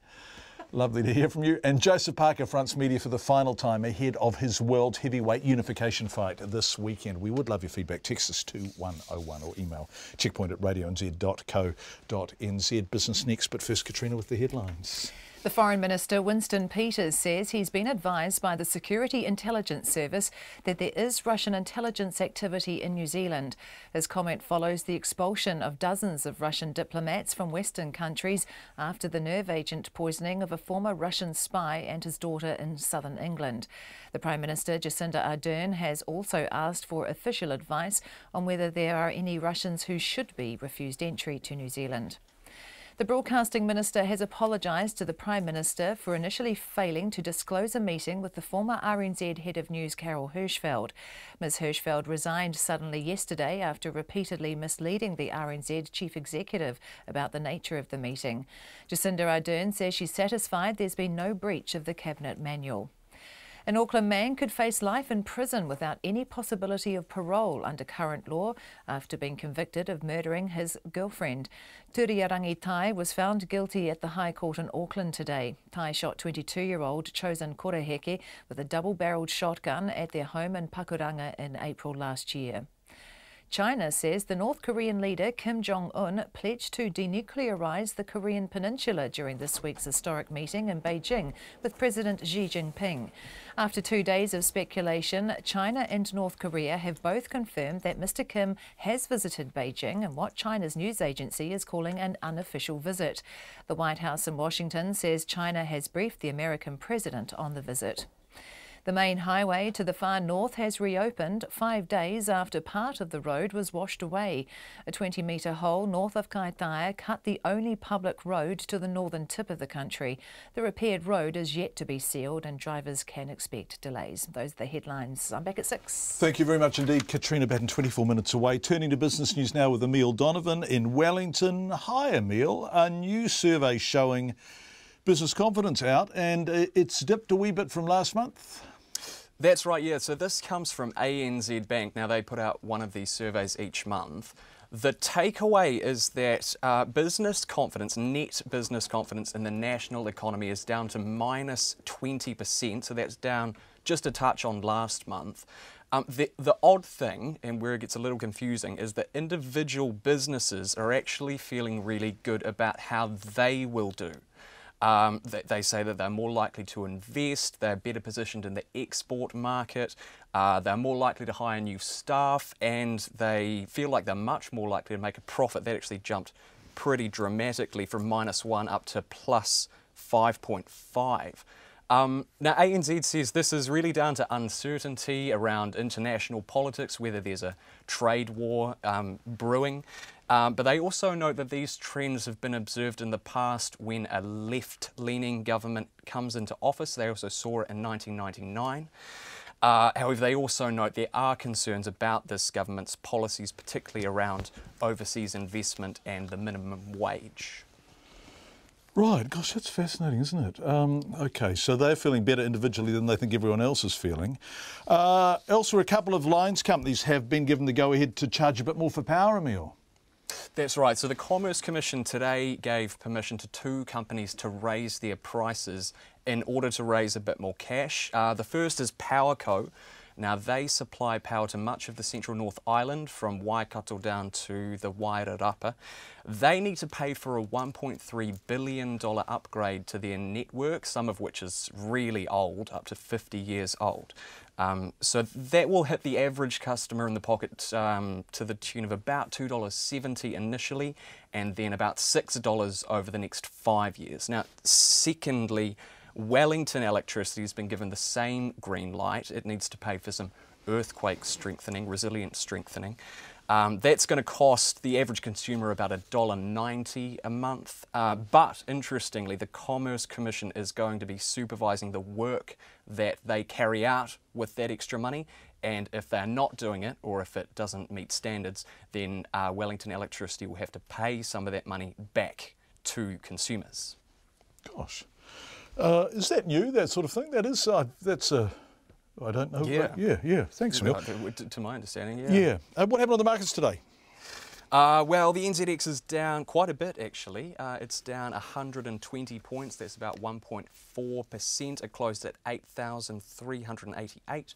Lovely to hear from you. And Joseph Parker fronts media for the final time ahead of his world heavyweight unification fight this weekend. We would love your feedback. Text us 2101 or email checkpoint@radionz.co.nz. Business next, but first Katrina with the headlines. The Foreign Minister Winston Peters says he's been advised by the Security Intelligence Service that there is Russian intelligence activity in New Zealand. His comment follows the expulsion of dozens of Russian diplomats from Western countries after the nerve agent poisoning of a former Russian spy and his daughter in southern England. The Prime Minister Jacinda Ardern has also asked for official advice on whether there are any Russians who should be refused entry to New Zealand. The Broadcasting Minister has apologised to the Prime Minister for initially failing to disclose a meeting with the former RNZ Head of News Carol Hirschfeld. Ms Hirschfeld resigned suddenly yesterday after repeatedly misleading the RNZ Chief Executive about the nature of the meeting. Jacinda Ardern says she's satisfied there's been no breach of the Cabinet manual. An Auckland man could face life in prison without any possibility of parole under current law after being convicted of murdering his girlfriend. Turiarangi Tai was found guilty at the High Court in Auckland today. Tai shot 22-year-old Chosen Koreheke with a double-barrelled shotgun at their home in Pakuranga in April last year. China says the North Korean leader Kim Jong-un pledged to denuclearise the Korean peninsula during this week's historic meeting in Beijing with President Xi Jinping. After 2 days of speculation, China and North Korea have both confirmed that Mr. Kim has visited Beijing in what China's news agency is calling an unofficial visit. The White House in Washington says China has briefed the American president on the visit. The main highway to the far north has reopened 5 days after part of the road was washed away. A 20-metre hole north of Kaitaia cut the only public road to the northern tip of the country. The repaired road is yet to be sealed and drivers can expect delays. Those are the headlines. I'm back at 6. Thank you very much indeed, Katrina Batten, 24 minutes away. Turning to business news now with Emile Donovan in Wellington. Hi, Emile. A new survey showing business confidence out, and it's dipped a wee bit from last month. That's right, yeah. So this comes from ANZ Bank. Now, they put out one of these surveys each month. The takeaway is that business confidence, net business confidence in the national economy is down to minus 20%. So that's down just a touch on last month. The odd thing, and where it gets a little confusing, is that individual businesses are actually feeling really good about how they will do. They say that they're more likely to invest, they're better positioned in the export market, they're more likely to hire new staff, and they feel like they're much more likely to make a profit. That actually jumped pretty dramatically from -1 up to plus 5.5. Now, ANZ says this is really down to uncertainty around international politics, whether there's a trade war brewing. But they also note that these trends have been observed in the past when a left-leaning government comes into office. They also saw it in 1999. However, they also note there are concerns about this government's policies, particularly around overseas investment and the minimum wage. Right, gosh, that's fascinating, isn't it? OK, so they're feeling better individually than they think everyone else is feeling. Elsewhere, a couple of lines companies have been given the go-ahead to charge a bit more for power, Emile. That's right. So the Commerce Commission today gave permission to 2 companies to raise their prices in order to raise a bit more cash. The first is PowerCo. Now, they supply power to much of the central North Island from Waikato down to the Wairarapa. They need to pay for a $1.3 billion upgrade to their network, some of which is really old, up to 50 years old. So that will hit the average customer in the pocket to the tune of about $2.70 initially, and then about $6 over the next 5 years. Now, secondly, Wellington Electricity has been given the same green light. It needs to pay for some earthquake strengthening, resilience strengthening. That's going to cost the average consumer about $1.90 a month. But interestingly, the Commerce Commission is going to be supervising the work that they carry out with that extra money. And if they're not doing it, or if it doesn't meet standards, then Wellington Electricity will have to pay some of that money back to consumers. Gosh. Is that new, that sort of thing? That is, that's a, I don't know. Yeah. Yeah. Thanks, Emile. To my understanding, Yeah. What happened on the markets today? Well, the NZX is down quite a bit, actually. It's down 120 points. That's about 1.4%. It closed at 8,388.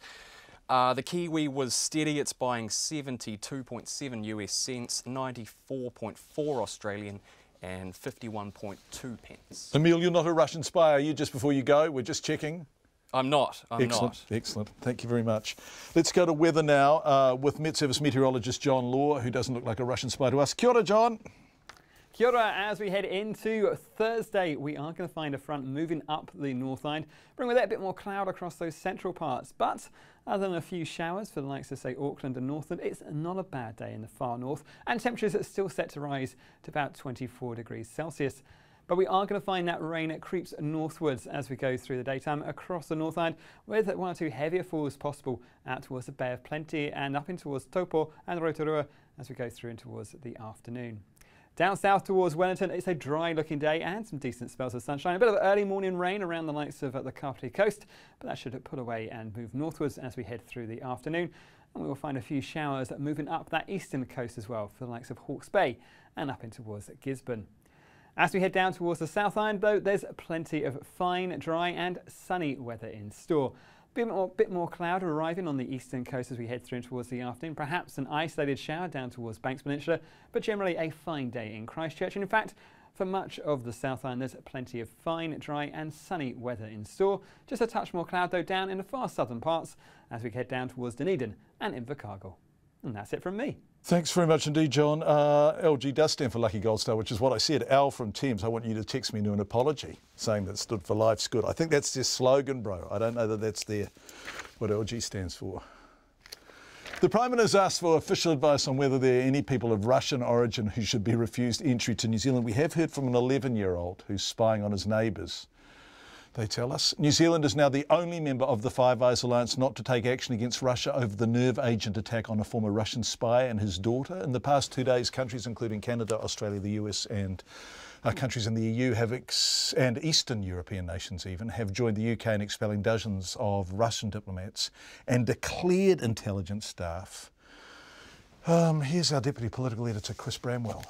The Kiwi was steady. It's buying 72.7 US cents, 94.4 Australian and 51.2 pence. Emil, you're not a Russian spy, are you? Just before you go, we're just checking. I'm not. Excellent. Thank you very much. Let's go to weather now with Met Service meteorologist John Law, who doesn't look like a Russian spy to us. Kia ora, John. Kia ora. As we head into Thursday, we are going to find a front moving up the north line, bring with it a bit more cloud across those central parts. But other than a few showers for the likes of, say, Auckland and Northland, it's not a bad day in the far north, and temperatures are still set to rise to about 24 degrees Celsius. But we are going to find that rain creeps northwards as we go through the daytime across the North Island, with one or two heavier falls possible out towards the Bay of Plenty and up in towards Taupo and Rotorua as we go through in towards the afternoon. Down south towards Wellington, it's a dry looking day and some decent spells of sunshine. A bit of early morning rain around the likes of the Kapiti coast, but that should pull away and move northwards as we head through the afternoon. And we will find a few showers moving up that eastern coast as well for the likes of Hawke's Bay and up in towards Gisborne. As we head down towards the South Island, though, there's plenty of fine, dry and sunny weather in store. A bit more cloud arriving on the eastern coast as we head through towards the afternoon. Perhaps an isolated shower down towards Banks Peninsula, but generally a fine day in Christchurch. And in fact, for much of the South Island, there's plenty of fine, dry and sunny weather in store. Just a touch more cloud, though, down in the far southern parts as we head down towards Dunedin and Invercargill. And that's it from me. Thanks very much indeed, John. LG does stand for Lucky Gold Star, which is what I said. Al from Thames, I want you to text me an apology saying that stood for Life's Good. I think that's their slogan, bro. I don't know that that's what LG stands for. The Prime Minister asked for official advice on whether there are any people of Russian origin who should be refused entry to New Zealand. We have heard from an 11-year-old who's spying on his neighbours. They tell us. New Zealand is now the only member of the Five Eyes Alliance not to take action against Russia over the nerve agent attack on a former Russian spy and his daughter. In the past 2 days, countries including Canada, Australia, the US and countries in the EU and Eastern European nations even have joined the UK in expelling dozens of Russian diplomats and declared intelligence staff. Here's our Deputy Political Editor, Chris Bramwell.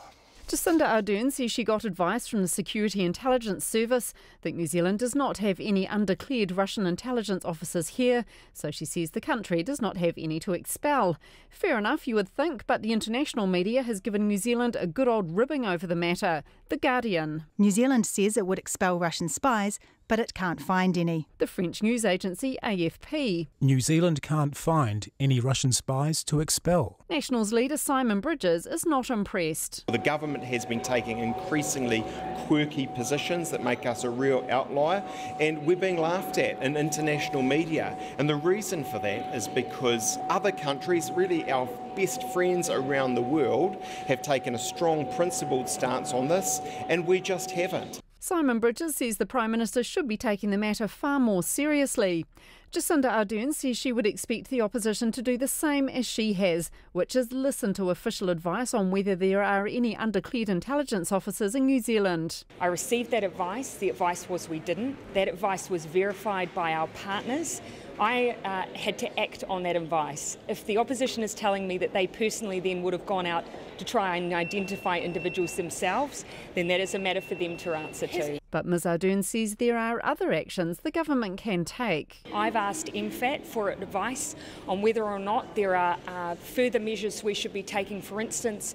Jacinda Ardern says she got advice from the Security Intelligence Service that New Zealand does not have any undeclared Russian intelligence officers here, so she says the country does not have any to expel. Fair enough, you would think, but the international media has given New Zealand a good old ribbing over the matter. The Guardian. New Zealand says it would expel Russian spies, but it can't find any. The French news agency AFP. New Zealand can't find any Russian spies to expel. Nationals leader Simon Bridges is not impressed. The government has been taking increasingly quirky positions that make us a real outlier, and we're being laughed at in international media. And the reason for that is because other countries, really our best friends around the world, have taken a strong principled stance on this, and we just haven't. Simon Bridges says the Prime Minister should be taking the matter far more seriously. Jacinda Ardern says she would expect the opposition to do the same as she has, which is listen to official advice on whether there are any undeclared intelligence officers in New Zealand. I received that advice. The advice was we didn't. That advice was verified by our partners. I had to act on that advice. If the opposition is telling me that they personally then would have gone out to try and identify individuals themselves, then that is a matter for them to answer to. But Ms Ardern says there are other actions the government can take. I've asked MFAT for advice on whether or not there are further measures we should be taking, for instance,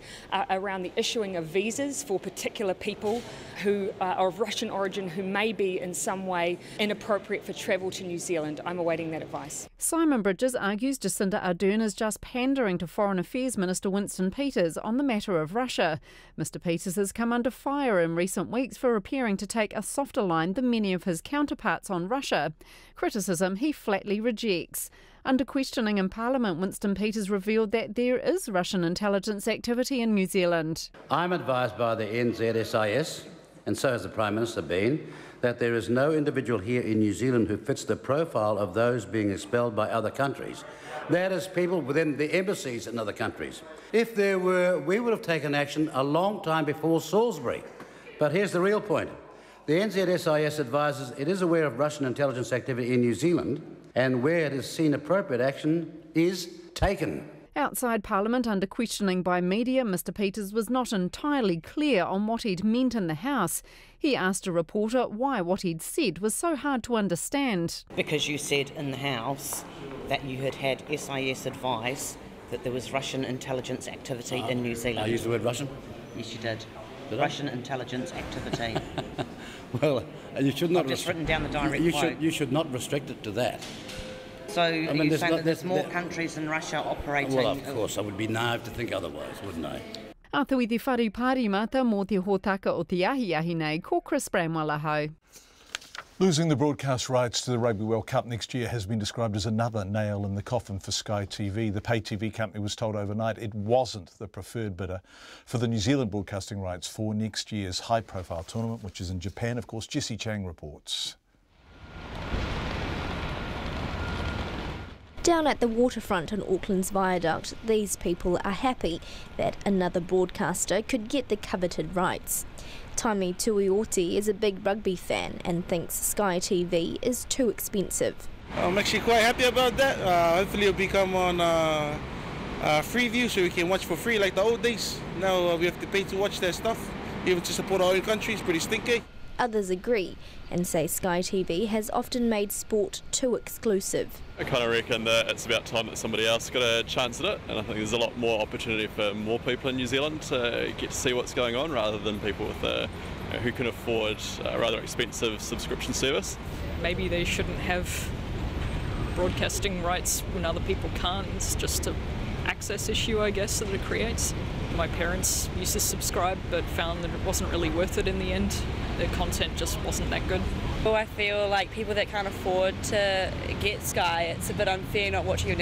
around the issuing of visas for particular people who are of Russian origin who may be in some way inappropriate for travel to New Zealand. I'm awaiting that advice. Simon Bridges argues Jacinda Ardern is just pandering to Foreign Affairs Minister Winston Peters on the matter of Russia. Mr Peters has come under fire in recent weeks for appearing to take a softer line than many of his counterparts on Russia. Criticism he flatly rejects. Under questioning in Parliament, Winston Peters revealed that there is Russian intelligence activity in New Zealand. I'm advised by the NZSIS, and so has the Prime Minister been, that there is no individual here in New Zealand who fits the profile of those being expelled by other countries. That is people within the embassies in other countries. If there were, we would have taken action a long time before Salisbury. But here's the real point. The NZSIS advises it is aware of Russian intelligence activity in New Zealand, and where it has seen appropriate action is taken. Outside Parliament, under questioning by media, Mr Peters was not entirely clear on what he'd meant in the House. He asked a reporter why what he'd said was so hard to understand. Because you said in the House that you had had SIS advice that there was Russian intelligence activity in New Zealand. I used the word Russian? Yes, you did. Did Russian intelligence activity. Well, you should not... I've just written down the direct quote. You should not restrict it to that. So I mean, you say that there's more countries in Russia operating... Well, of course, I would be naive to think otherwise, wouldn't I? A tui te whare pārimata mō te hōtaka o te ahi nei, ko Chris Bramwell ahau. Losing the broadcast rights to the Rugby World Cup next year has been described as another nail in the coffin for Sky TV. The pay TV company was told overnight it wasn't the preferred bidder for the New Zealand broadcasting rights for next year's high-profile tournament, which is in Japan. Of course, Jessie Chang reports. Down at the waterfront on Auckland's Viaduct, these people are happy that another broadcaster could get the coveted rights. Taimi Tuioti is a big rugby fan and thinks Sky TV is too expensive. I'm actually quite happy about that. Hopefully it'll become on Freeview so we can watch for free like the old days. Now we have to pay to watch their stuff. Even to support our own country is pretty stinky. Others agree and say Sky TV has often made sport too exclusive. I kind of reckon that it's about time that somebody else got a chance at it, and I think there's a lot more opportunity for more people in New Zealand to get to see what's going on rather than people with who can afford a rather expensive subscription service. Maybe they shouldn't have broadcasting rights when other people can't. It's just an access issue, I guess, that it creates. My parents used to subscribe but found that it wasn't really worth it in the end. The content just wasn't that good. Well, I feel like people that can't afford to get Sky, it's a bit unfair not watching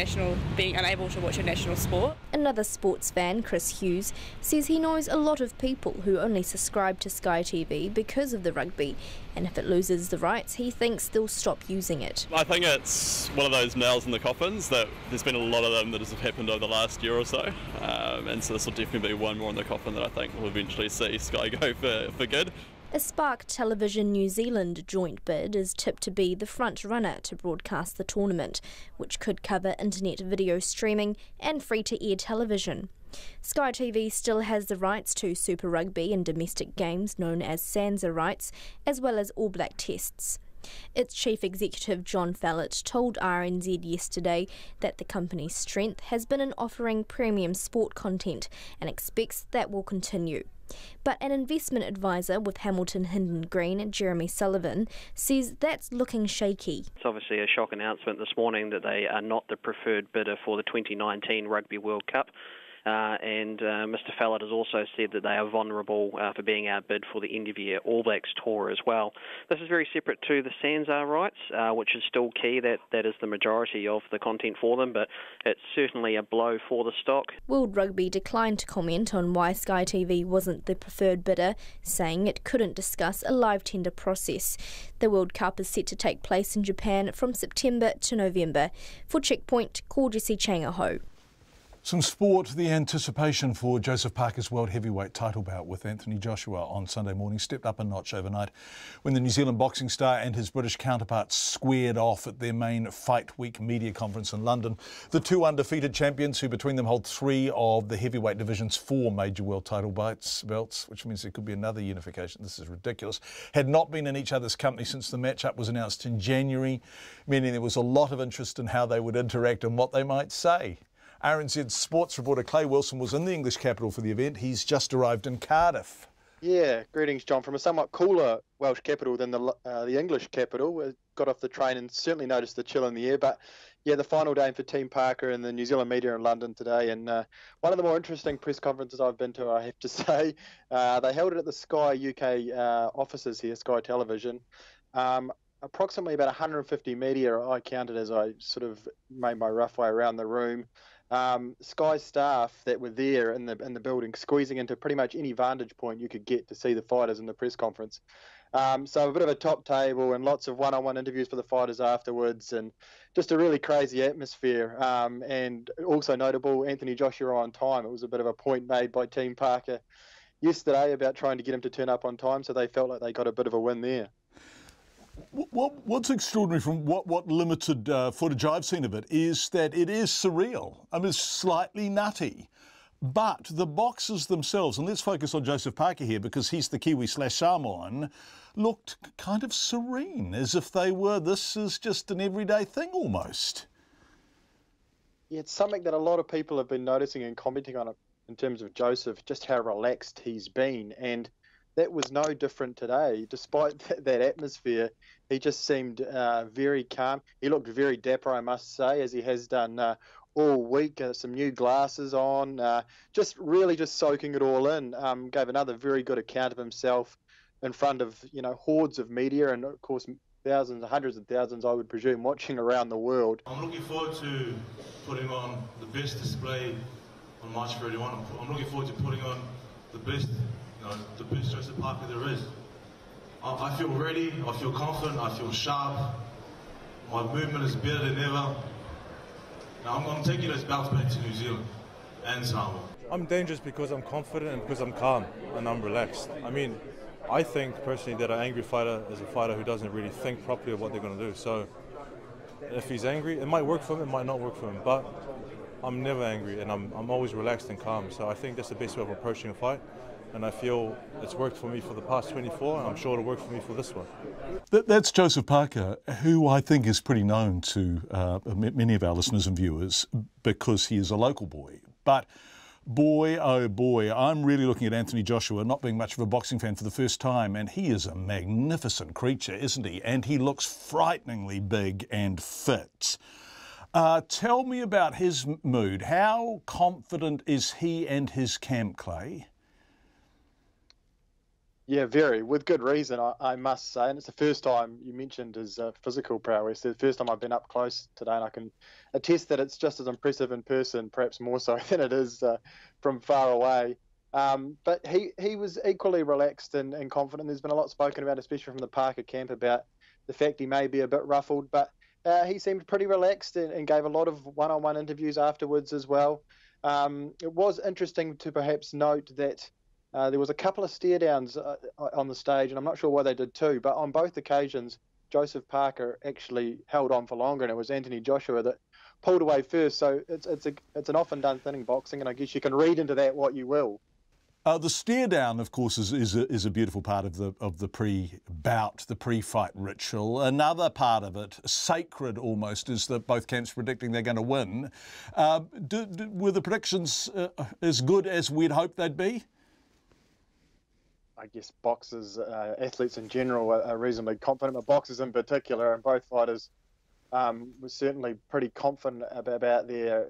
being unable to watch your national sport. Another sports fan, Chris Hughes, says he knows a lot of people who only subscribe to Sky TV because of the rugby, and if it loses the rights, he thinks they'll stop using it. I think it's one of those nails in the coffins that there's been a lot of them that have happened over the last year or so, and so this will definitely be one more in the coffin that I think will eventually see Sky go for good. A Spark Television New Zealand joint bid is tipped to be the front runner to broadcast the tournament, which could cover internet video streaming and free-to-air television. Sky TV still has the rights to Super Rugby and domestic games known as Sansa rights, as well as All Black tests. Its chief executive John Fallett told RNZ yesterday that the company's strength has been in offering premium sport content and expects that will continue. But an investment advisor with Hamilton Hinden Green, Jeremy Sullivan, says that's looking shaky. It's obviously a shock announcement this morning that they are not the preferred bidder for the 2019 Rugby World Cup. And Mr Fallett has also said that they are vulnerable for being outbid for the end of year All Blacks tour as well. This is very separate to the Sansa rights, which is still key. That is the majority of the content for them, but it's certainly a blow for the stock. World Rugby declined to comment on why Sky TV wasn't the preferred bidder, saying it couldn't discuss a live tender process. The World Cup is set to take place in Japan from September to November. For Checkpoint, call Jessie Chang aho. Some sport, the anticipation for Joseph Parker's world heavyweight title bout with Anthony Joshua on Sunday morning stepped up a notch overnight when the New Zealand boxing star and his British counterparts squared off at their main Fight Week media conference in London. The two undefeated champions, who between them hold 3 of the heavyweight division's 4 major world title belts, which means there could be another unification. This is ridiculous. Had not been in each other's company since the matchup was announced in January, meaning there was a lot of interest in how they would interact and what they might say. RNZ's sports reporter Clay Wilson was in the English capital for the event. He's just arrived in Cardiff. Yeah, greetings, John. From a somewhat cooler Welsh capital than the English capital. Got off the train and certainly noticed the chill in the air. But yeah, the final day for Team Parker and the New Zealand media in London today. And one of the more interesting press conferences I've been to, I have to say. They held it at the Sky UK offices here, Sky Television. Approximately about 150 media I counted as I sort of made my rough way around the room. Sky staff that were there in the building, squeezing into pretty much any vantage point you could get to see the fighters in the press conference. So a bit of a top table and lots of one-on-one interviews for the fighters afterwards, and just a really crazy atmosphere. And also notable, Anthony Joshua on time. It was a bit of a point made by Team Parker yesterday about trying to get him to turn up on time, so they felt like they got a bit of a win there. What's extraordinary from what limited footage I've seen of it is that it is surreal. I mean, it's slightly nutty. But the boxes themselves, and let's focus on Joseph Parker here because he's the Kiwi/Samoan, looked kind of serene, as if this is just an everyday thing almost. Yeah, it's something that a lot of people have been noticing and commenting on it in terms of Joseph, just how relaxed he's been. And that was no different today. Despite that atmosphere, he just seemed very calm. He looked very dapper, I must say, as he has done all week. Some new glasses on, just soaking it all in. Gave another very good account of himself in front of hordes of media and of course thousands, hundreds of thousands, I would presume, watching around the world. I'm looking forward to putting on the best display on March 31. I'm looking forward to putting on the best, the best Joseph Parker there is. I feel ready. I feel confident. I feel sharp. My movement is better than ever. Now I'm taking those belts back to New Zealand and Samoa. I'm dangerous because I'm confident and because I'm calm and I'm relaxed. I mean, I think personally that an angry fighter is a fighter who doesn't really think properly of what they're going to do. So if he's angry, it might work for him, it might not work for him. But I'm never angry and I'm always relaxed and calm. So I think that's the best way of approaching a fight. And I feel it's worked for me for the past 24, and I'm sure it'll work for me for this one. That's Joseph Parker, who I think is pretty known to many of our listeners and viewers because he is a local boy. But boy, oh boy, I'm really looking at Anthony Joshua, not being much of a boxing fan for the first time, and he is a magnificent creature, isn't he? And he looks frighteningly big and fit. Tell me about his mood. How confident is he and his camp, Clay? Yeah, very, with good reason, I must say. And it's the first time you mentioned his physical prowess. It's the first time I've been up close today, and I can attest that it's just as impressive in person, perhaps more so than it is from far away. But he was equally relaxed and confident. There's been a lot spoken about, especially from the Parker camp, about the fact he may be a bit ruffled, but he seemed pretty relaxed and gave a lot of one-on-one interviews afterwards as well. It was interesting to perhaps note that there was a couple of stare downs on the stage, and I'm not sure why they did too, but on both occasions, Joseph Parker actually held on for longer, and it was Anthony Joshua that pulled away first. So it's an often done thing in boxing, and I guess you can read into that what you will. The stare down, of course, is a beautiful part of the pre-bout, the pre-fight ritual. Another part of it, sacred almost, is that both camps predicting they're going to win. Were the predictions as good as we'd hoped they'd be? I guess boxers, athletes in general, are reasonably confident, but boxers in particular, and both fighters were certainly pretty confident about their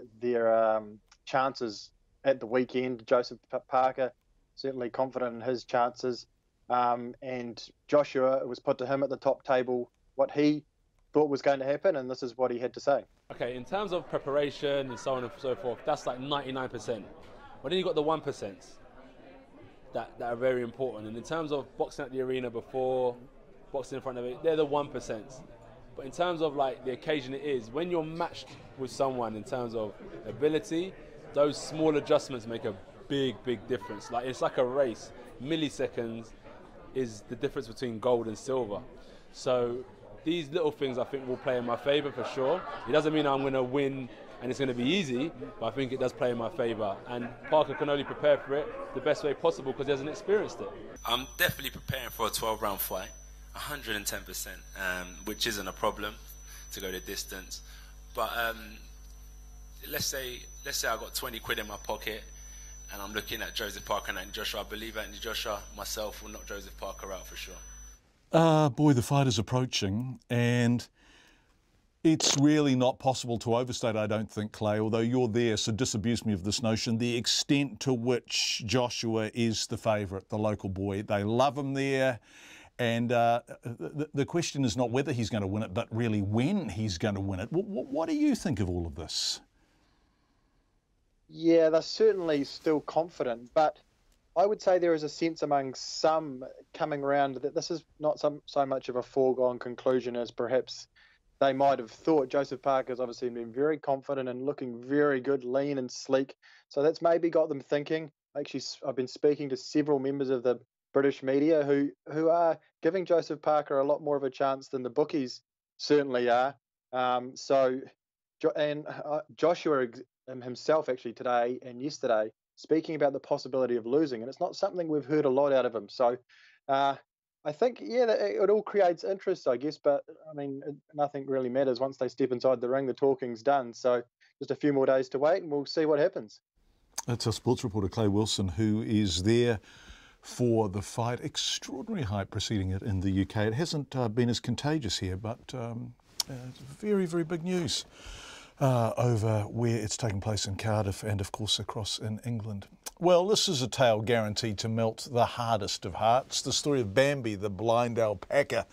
chances at the weekend. Joseph Parker certainly confident in his chances, and Joshua, it was put to him at the top table what he thought was going to happen, and this is what he had to say. Okay, in terms of preparation and so on and so forth, that's like 99%. But then you've got the 1%. That are very important, and in terms of boxing at the arena before, boxing in front of it, they're the 1%. But in terms of like the occasion it is, when you're matched with someone in terms of ability, those small adjustments make a big difference. Like it's like a race. Milliseconds is the difference between gold and silver. So these little things I think will play in my favour for sure. It doesn't mean I'm going to win and it's going to be easy, but I think it does play in my favour. And Parker can only prepare for it the best way possible because he hasn't experienced it. I'm definitely preparing for a 12-round fight, 110%, which isn't a problem to go the distance. But let's say I got 20 quid in my pocket and I'm looking at Joseph Parker and Anthony Joshua. I believe Anthony Joshua, myself, will knock Joseph Parker out for sure. Boy, the fight is approaching, and it's really not possible to overstate, I don't think, Clay, although you're there, so disabuse me of this notion, the extent to which Joshua is the favourite, the local boy. They love him there, and the question is not whether he's going to win it, but really when he's going to win it. What do you think of all of this? Yeah, they're certainly still confident, but I would say there is a sense among some coming around that this is not so much of a foregone conclusion as perhaps they might have thought. Joseph Parker's obviously been very confident and looking very good, lean and sleek. So that's maybe got them thinking. Actually, I've been speaking to several members of the British media who are giving Joseph Parker a lot more of a chance than the bookies certainly are. Joshua himself actually today and yesterday speaking about the possibility of losing, and it's not something we've heard a lot out of him. So I think, it all creates interest, I guess, but I mean, nothing really matters. Once they step inside the ring, the talking's done. So just a few more days to wait and we'll see what happens. That's our sports reporter, Clay Wilson, who is there for the fight. Extraordinary hype preceding it in the UK. It hasn't been as contagious here, but very, very big news over where it's taken place in Cardiff and, of course, across in England. Well, this is a tale guaranteed to melt the hardest of hearts. The story of Bambi, the blind alpaca,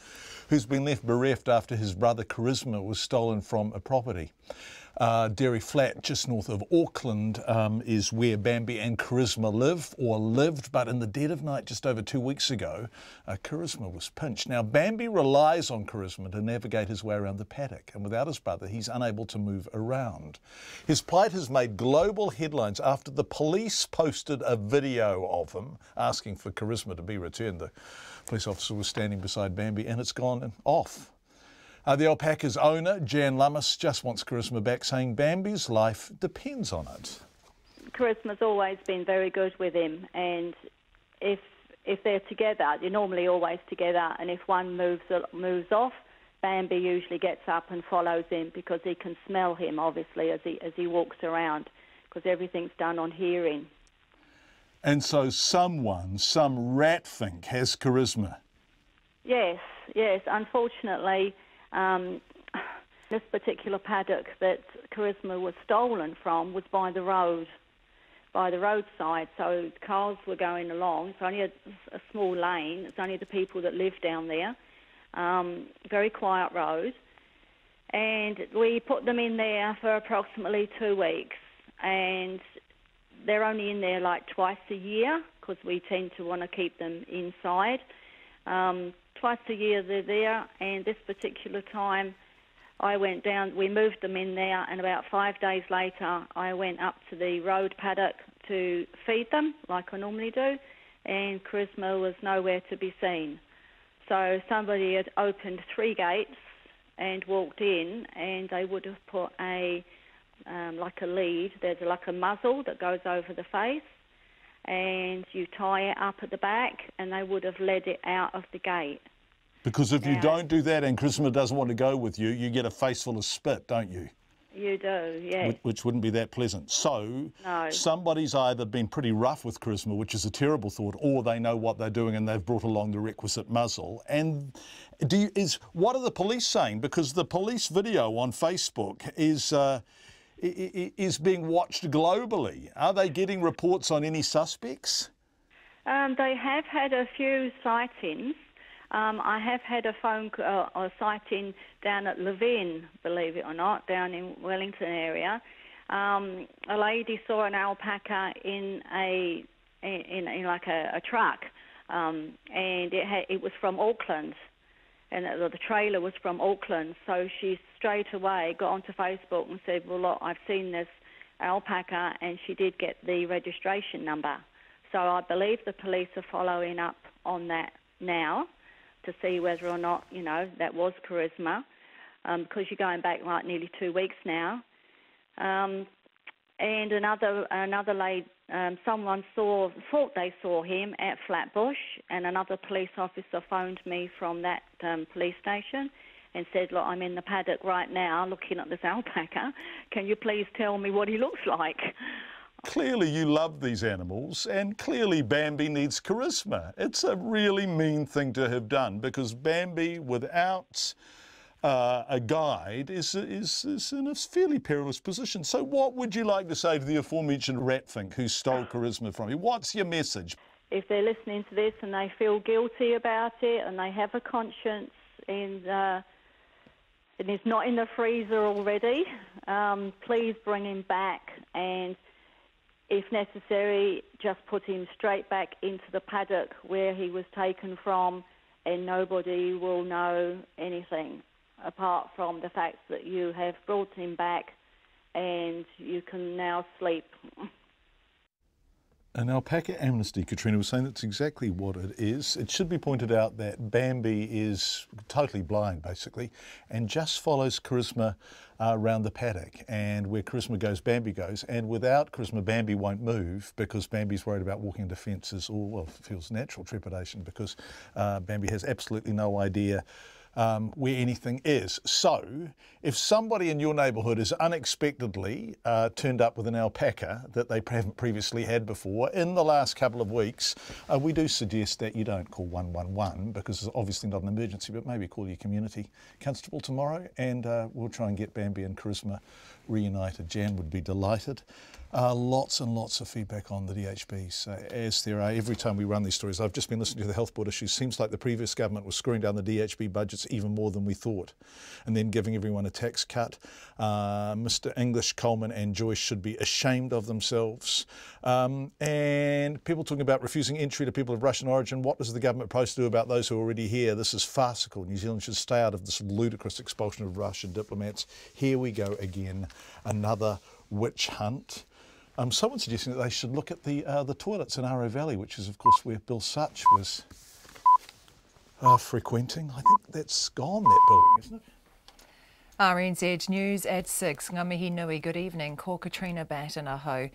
who's been left bereft after his brother Charisma was stolen from a property. Derry Flat, just north of Auckland, is where Bambi and Charisma live, or lived, but in the dead of night just over 2 weeks ago, Charisma was pinched. Now, Bambi relies on Charisma to navigate his way around the paddock, and without his brother, he's unable to move around. His plight has made global headlines after the police posted a video of him asking for Charisma to be returned. The police officer was standing beside Bambi, and it's gone off. The alpaca's owner, Jan Lummis, just wants Charisma back, saying Bambi's life depends on it. Charisma's always been very good with him, and if they're together, they're normally always together, and if one moves off, Bambi usually gets up and follows him because he can smell him, obviously, as he walks around, because everything's done on hearing. And so some ratfink has Charisma. Yes, unfortunately. This particular paddock that Charisma was stolen from was by the roadside, so cars were going along. It's only a small lane. It's only the people that live down there. Very quiet road. And we put them in there for approximately 2 weeks, and they're only in there like twice a year because we tend to want to keep them inside. Twice a year they're there, and this particular time I went down, we moved them in there, and about 5 days later I went up to the road paddock to feed them like I normally do, and Charisma was nowhere to be seen. So somebody had opened 3 gates and walked in, and they would have put like a lead. There's like a muzzle that goes over the face, and you tie it up at the back, and they would have led it out of the gate. Because if you don't do that and Charisma doesn't want to go with you, you get a face full of spit, don't you? You do, yes. Which wouldn't be that pleasant. So no. Somebody's either been pretty rough with Charisma, which is a terrible thought, or they know what they're doing and they've brought along the requisite muzzle. And what are the police saying? Because the police video on Facebook is being watched globally. Are they getting reports on any suspects? They have had a few sightings. I have had a sighting down at Levin, believe it or not, down in Wellington area. A lady saw an alpaca in like a truck, and it was from Auckland, and the trailer was from Auckland. So she straight away got onto Facebook and said, "Well, look, I've seen this alpaca," and she did get the registration number. So I believe the police are following up on that now, to see whether or not, that was Charisma, because you're going back like nearly 2 weeks now. And another lady, someone thought they saw him at Flatbush, and another police officer phoned me from that police station and said, "Look, I'm in the paddock right now looking at this alpaca. Can you please tell me what he looks like?" Clearly you love these animals, and clearly Bambi needs Charisma. It's a really mean thing to have done, because Bambi without a guide is in a fairly perilous position. So what would you like to say to the aforementioned ratfink who stole Charisma from you? What's your message? If they're listening to this and they feel guilty about it and they have a conscience and it's not in the freezer already, please bring him back, and if necessary, just put him straight back into the paddock where he was taken from, and nobody will know anything apart from the fact that you have brought him back and you can now sleep. An alpaca amnesty, Katrina was saying that's exactly what it is. It should be pointed out that Bambi is totally blind, basically, and just follows Charisma around the paddock. And where Charisma goes, Bambi goes. And without Charisma, Bambi won't move because Bambi's worried about walking into fences or, well, feels natural trepidation because Bambi has absolutely no idea where anything is. So, if somebody in your neighbourhood is unexpectedly turned up with an alpaca that they haven't previously had before in the last couple of weeks, we do suggest that you don't call 111 because it's obviously not an emergency, but maybe call your community constable tomorrow and we'll try and get Bambi and Charisma reunited. Jan would be delighted. Lots and lots of feedback on the DHBs, as there are every time we run these stories. I've just been listening to the health board issues. Seems like the previous government was screwing down the DHB budgets even more than we thought, and then giving everyone a tax cut. Mr. English, Coleman and Joyce should be ashamed of themselves. And people talking about refusing entry to people of Russian origin. What is the government supposed to do about those who are already here? This is farcical. New Zealand should stay out of this ludicrous expulsion of Russian diplomats. Here we go again, another witch hunt. Someone suggesting that they should look at the toilets in Aro Valley, which is, of course, where Bill Such was frequenting. I think that's gone, that building, isn't it? RNZ News at 6. Ngā mihi nui, good evening. Ko Katrina Batten aho.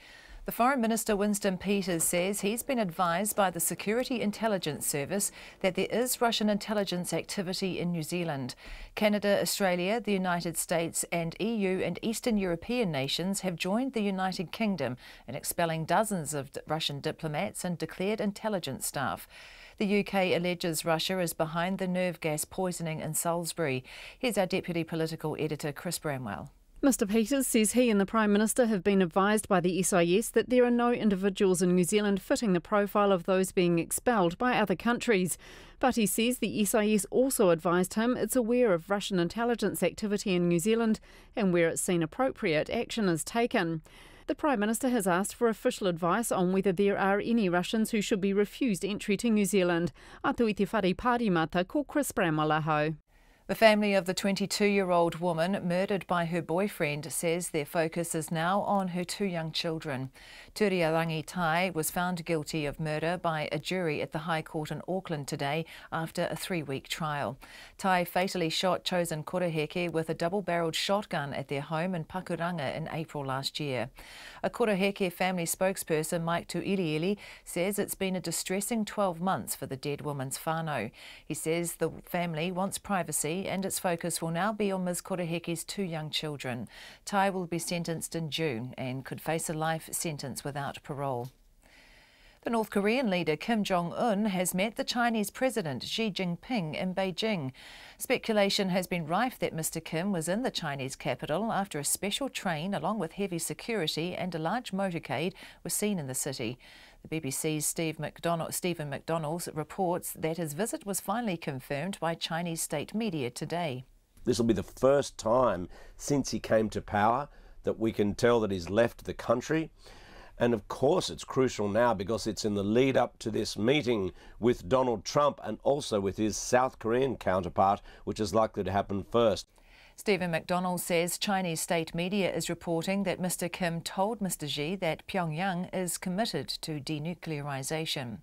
The Foreign Minister Winston Peters says he's been advised by the Security Intelligence Service that there is Russian intelligence activity in New Zealand. Canada, Australia, the United States and EU and Eastern European nations have joined the United Kingdom in expelling dozens of Russian diplomats and declared intelligence staff. The UK alleges Russia is behind the nerve gas poisoning in Salisbury. Here's our Deputy Political Editor, Chris Bramwell. Mr Peters says he and the Prime Minister have been advised by the SIS that there are no individuals in New Zealand fitting the profile of those being expelled by other countries. But he says the SIS also advised him it's aware of Russian intelligence activity in New Zealand and where it's seen appropriate, action is taken. The Prime Minister has asked for official advice on whether there are any Russians who should be refused entry to New Zealand. Atu i te whare pārimata ko Chris Bramwell aho. The family of the 22-year-old woman murdered by her boyfriend says their focus is now on her two young children. Turiarangi Tai was found guilty of murder by a jury at the High Court in Auckland today after a 3-week trial. Tai fatally shot chosen Koreheke with a double-barrelled shotgun at their home in Pakuranga in April last year. A Koreheke family spokesperson, Mike Tuiliili, says it's been a distressing 12 months for the dead woman's whānau. He says the family wants privacy and its focus will now be on Ms Koreheke's two young children. Tai will be sentenced in June and could face a life sentence without parole. The North Korean leader Kim Jong-un has met the Chinese President Xi Jinping in Beijing. Speculation has been rife that Mr Kim was in the Chinese capital after a special train along with heavy security and a large motorcade was seen in the city. The BBC's Stephen McDonald reports that his visit was finally confirmed by Chinese state media today. This will be the first time since he came to power that we can tell that he's left the country. And of course it's crucial now because it's in the lead up to this meeting with Donald Trump and also with his South Korean counterpart, which is likely to happen first. Stephen McDonald says Chinese state media is reporting that Mr Kim told Mr Xi that Pyongyang is committed to denuclearisation.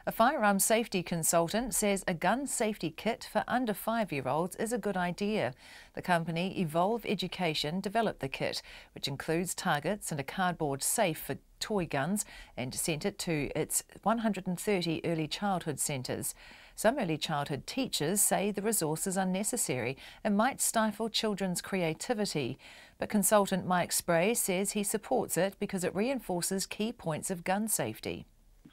A firearm safety consultant says a gun safety kit for under 5-year-olds is a good idea. The company Evolve Education developed the kit, which includes targets and a cardboard safe for toy guns, and sent it to its 130 early childhood centres. Some early childhood teachers say the resources are necessary and might stifle children's creativity. But consultant Mike Spray says he supports it because it reinforces key points of gun safety.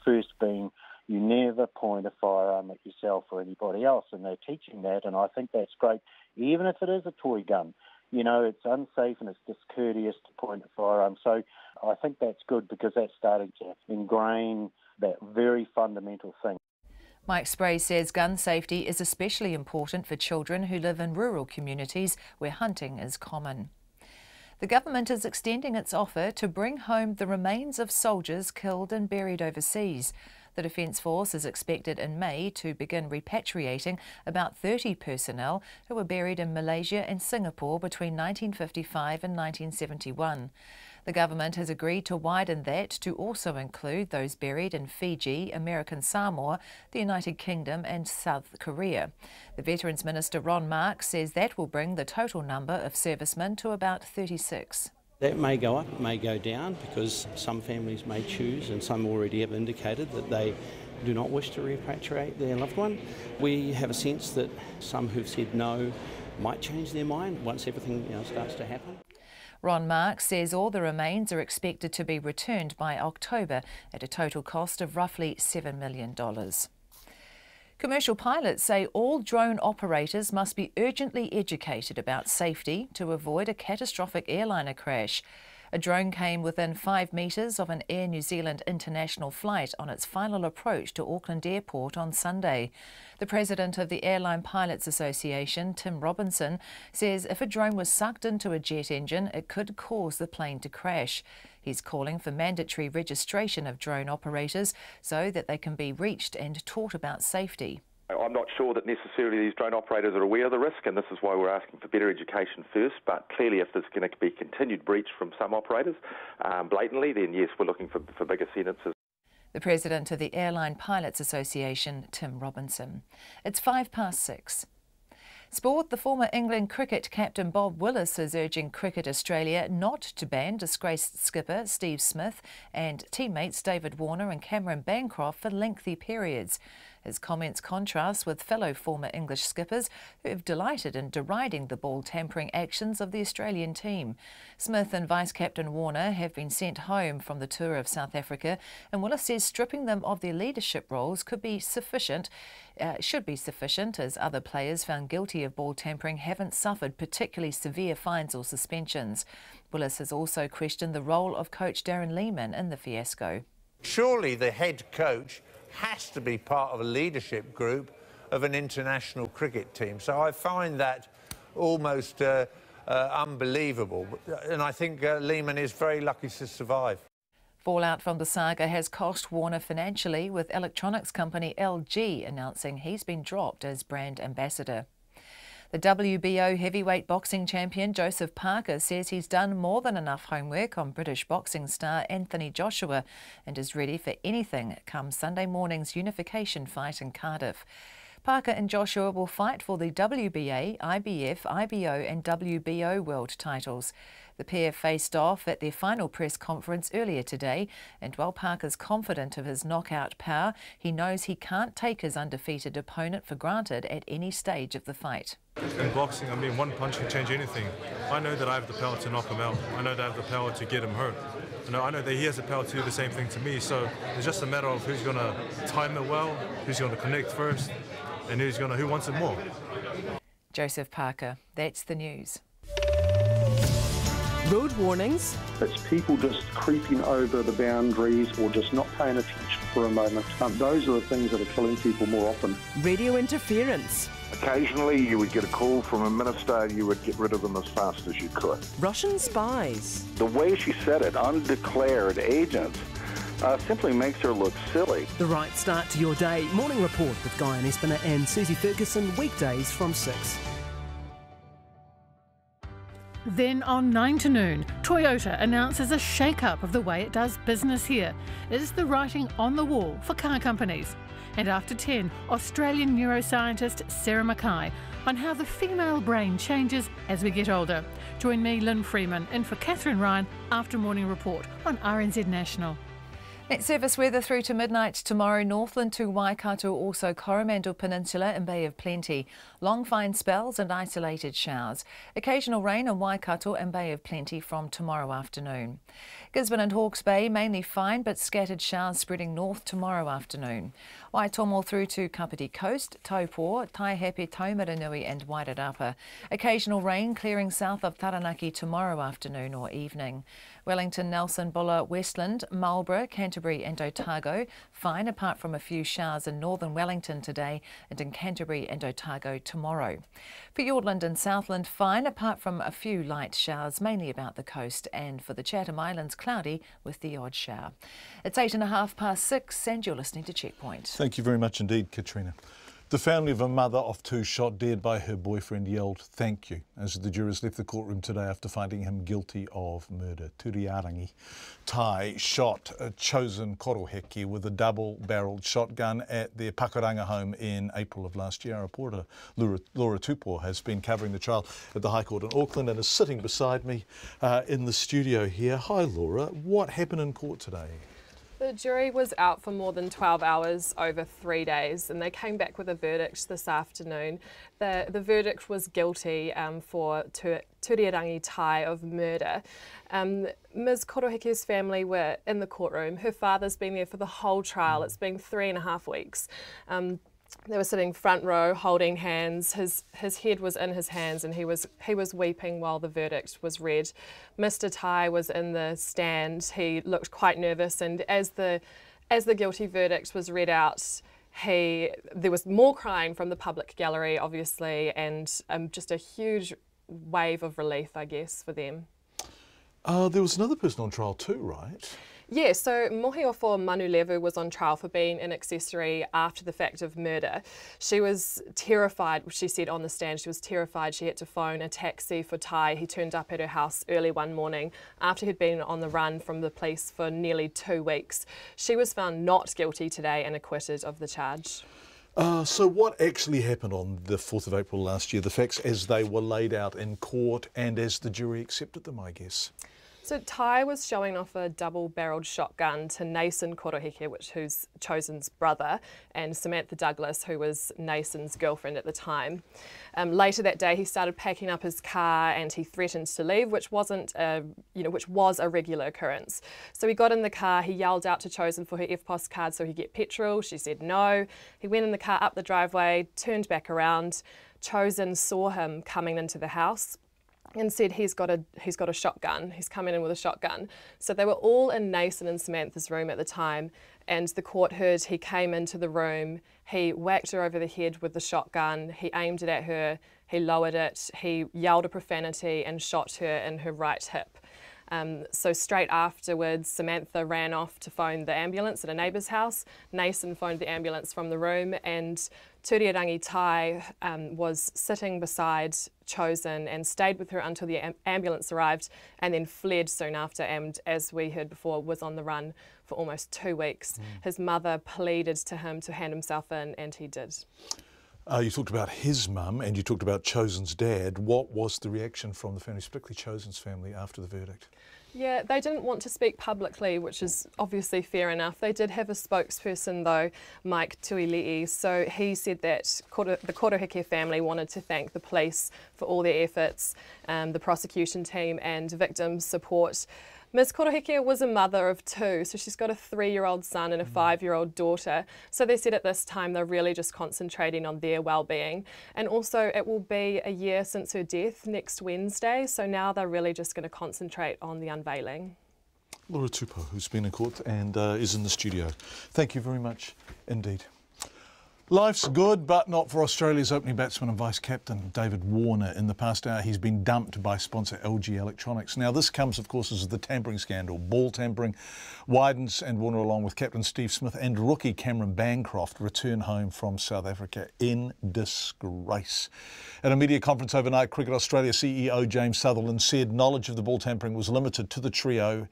First being, you never point a firearm at yourself or anybody else, and they're teaching that, and I think that's great, even if it is a toy gun. You know, it's unsafe and it's discourteous to point a firearm. So I think that's good because that's starting to ingrain that very fundamental thing. Mike Spray says gun safety is especially important for children who live in rural communities where hunting is common. The government is extending its offer to bring home the remains of soldiers killed and buried overseas. The Defence Force is expected in May to begin repatriating about 30 personnel who were buried in Malaysia and Singapore between 1955 and 1971. The government has agreed to widen that to also include those buried in Fiji, American Samoa, the United Kingdom and South Korea. The Veterans Minister Ron Marks says that will bring the total number of servicemen to about 36. That may go up, it may go down, because some families may choose, and some already have indicated that they do not wish to repatriate their loved one. We have a sense that some who've said no might change their mind once everything starts to happen. Ron Marks says all the remains are expected to be returned by October at a total cost of roughly $7 million. Commercial pilots say all drone operators must be urgently educated about safety to avoid a catastrophic airliner crash. A drone came within 5 metres of an Air New Zealand international flight on its final approach to Auckland Airport on Sunday. The president of the Airline Pilots Association, Tim Robinson, says if a drone was sucked into a jet engine, it could cause the plane to crash. He's calling for mandatory registration of drone operators so that they can be reached and taught about safety. I'm not sure that necessarily these drone operators are aware of the risk, and this is why we're asking for better education first. But clearly, if there's going to be continued breach from some operators blatantly, then yes, we're looking for bigger sentences. The president of the Airline Pilots Association, Tim Robinson. It's 6:05. Sport. The former England cricket captain Bob Willis is urging Cricket Australia not to ban disgraced skipper Steve Smith and teammates David Warner and Cameron Bancroft for lengthy periods. His comments contrast with fellow former English skippers who have delighted in deriding the ball-tampering actions of the Australian team. Smith and Vice-Captain Warner have been sent home from the tour of South Africa, and Willis says stripping them of their leadership roles should be sufficient, as other players found guilty of ball-tampering haven't suffered particularly severe fines or suspensions. Willis has also questioned the role of coach Darren Lehmann in the fiasco. Surely the head coach has to be part of a leadership group of an international cricket team. So I find that almost unbelievable. And I think Lehmann is very lucky to survive. Fallout from the saga has cost Warner financially, with electronics company LG announcing he's been dropped as brand ambassador. The WBO heavyweight boxing champion Joseph Parker says he's done more than enough homework on British boxing star Anthony Joshua and is ready for anything come Sunday morning's unification fight in Cardiff. Parker and Joshua will fight for the WBA, IBF, IBO and WBO world titles. The pair faced off at their final press conference earlier today, and while Parker's confident of his knockout power, he knows he can't take his undefeated opponent for granted at any stage of the fight. In boxing, one punch can change anything. I know that I have the power to knock him out. I know that I have the power to get him hurt. I know that he has the power to do the same thing to me, so it's just a matter of who's going to time it well, who's going to connect first, and who wants it more. Joseph Parker, that's the news. Road warnings. It's people just creeping over the boundaries or just not paying attention for a moment. Those are the things that are killing people more often. Radio interference. Occasionally you would get a call from a minister, you would get rid of them as fast as you could. Russian spies. The way she said it, undeclared agents, simply makes her look silly. The right start to your day. Morning Report with Guy and Espiner and Susie Ferguson, weekdays from 6. Then on 9 to noon, Toyota announces a shake-up of the way it does business here. Is the writing on the wall for car companies? And after 10, Australian neuroscientist Sarah Mackay on how the female brain changes as we get older. Join me, Lynn Freeman, in for Catherine Ryan after Morning Report on RNZ National. Net service weather through to midnight tomorrow, Northland to Waikato, also Coromandel Peninsula and Bay of Plenty. Long fine spells and isolated showers. Occasional rain in Waikato and Bay of Plenty from tomorrow afternoon. Gisborne and Hawke's Bay mainly fine but scattered showers spreading north tomorrow afternoon. Waitomo through to Kapiti Coast, Taupo, Taihape, Taumaranui and Wairarapa. Occasional rain clearing south of Taranaki tomorrow afternoon or evening. Wellington, Nelson, Bulla, Westland, Marlborough, Canterbury Canterbury and Otago. Fine apart from a few showers in northern Wellington today and in Canterbury and Otago tomorrow. For Yortland and Southland, fine apart from a few light showers, mainly about the coast, and for the Chatham Islands, cloudy with the odd shower. It's 6:08 and you're listening to Checkpoint. Thank you very much indeed, Katrina. The family of a mother of two shot dead by her boyfriend yelled "thank you" as the jurors left the courtroom today after finding him guilty of murder. Turiarangi Tai shot a chosen koroheke with a double-barrelled shotgun at their Pakuranga home in April of last year. Our reporter Laura Tupor has been covering the trial at the High Court in Auckland and is sitting beside me in the studio here. Hi Laura, what happened in court today? The jury was out for more than 12 hours over 3 days, and they came back with a verdict this afternoon. The verdict was guilty for Turiarangi Tai of murder. Ms Koroheke's family were in the courtroom. Her father's been there for the whole trial. It's been 3.5 weeks. They were sitting front row holding hands. His head was in his hands and he was weeping while the verdict was read. Mr Tai was in the stand. He looked quite nervous, and as the guilty verdict was read out, there was more crying from the public gallery, obviously, and just a huge wave of relief, I guess, for them. There was another person on trial too, right? Yeah, so Mohiofo Manulevu was on trial for being an accessory after the fact of murder. She was terrified, she said on the stand, she was terrified. She had to phone a taxi for Tai. He turned up at her house early one morning after he'd been on the run from the police for nearly 2 weeks. She was found not guilty today and acquitted of the charge. So what actually happened on the 4th of April last year, the facts as they were laid out in court and as the jury accepted them, I guess? So Tai was showing off a double-barrelled shotgun to Nason Koroheke, who's Chosen's brother, and Samantha Douglas, who was Nason's girlfriend at the time. Later that day, he started packing up his car and he threatened to leave, which was a regular occurrence. So he got in the car, he yelled out to Chosen for her FPOS card so he'd get petrol. She said no. He went in the car up the driveway, turned back around. Chosen saw him coming into the house and said he's got a shotgun. He's coming in with a shotgun. So they were all in Nason and Samantha's room at the time, and the court heard he came into the room, he whacked her over the head with the shotgun, he aimed it at her, he lowered it, he yelled a profanity and shot her in her right hip. So straight afterwards, Samantha ran off to phone the ambulance at a neighbour's house. Nason phoned the ambulance from the room, and Turiarangi Tai was sitting beside Chosen and stayed with her until the ambulance arrived and then fled soon after, and as we heard before, was on the run for almost 2 weeks. His mother pleaded to him to hand himself in, and he did. You talked about his mum and you talked about Chosen's dad. What was the reaction from the family, particularly Chosen's family, after the verdict? Yeah, they didn't want to speak publicly, which is obviously fair enough. They did have a spokesperson though, Mike Tuilii, so he said that the Koroheke family wanted to thank the police for all their efforts, the prosecution team and victim support. Ms Koroheke was a mother of 2, so she's got a 3-year-old son and a 5-year-old daughter. So they said at this time they're really just concentrating on their well-being. And also it will be a year since her death next Wednesday, so now they're really just going to concentrate on the unveiling. Laura Tupor, who's been in court and is in the studio. Thank you very much indeed. Life's good, but not for Australia's opening batsman and vice-captain, David Warner. In the past hour, he's been dumped by sponsor LG Electronics. Now, this comes, of course, as the tampering scandal. Ball tampering widens, and Warner, along with captain Steve Smith and rookie Cameron Bancroft, return home from South Africa in disgrace. At a media conference overnight, Cricket Australia CEO James Sutherland said knowledge of the ball tampering was limited to the trio,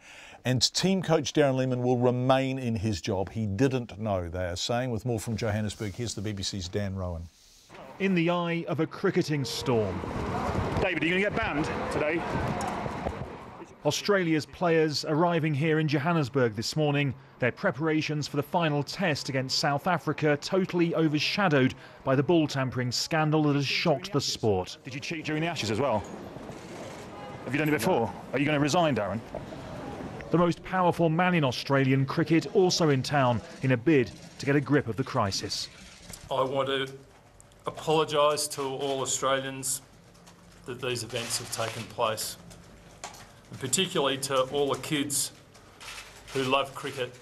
and team coach Darren Lehmann will remain in his job. He didn't know, they are saying. With more from Johannesburg, here's the BBC's Dan Rowan. In the eye of a cricketing storm. David, are you going to get banned today? Australia's players arriving here in Johannesburg this morning. Their preparations for the final test against South Africa totally overshadowed by the ball tampering scandal that has shocked the sport. Did you cheat during the Ashes as well? Have you done it before? Are you going to resign, Darren? The most powerful man in Australian cricket also in town in a bid to get a grip of the crisis. I want to apologise to all Australians that these events have taken place, and particularly to all the kids who love cricket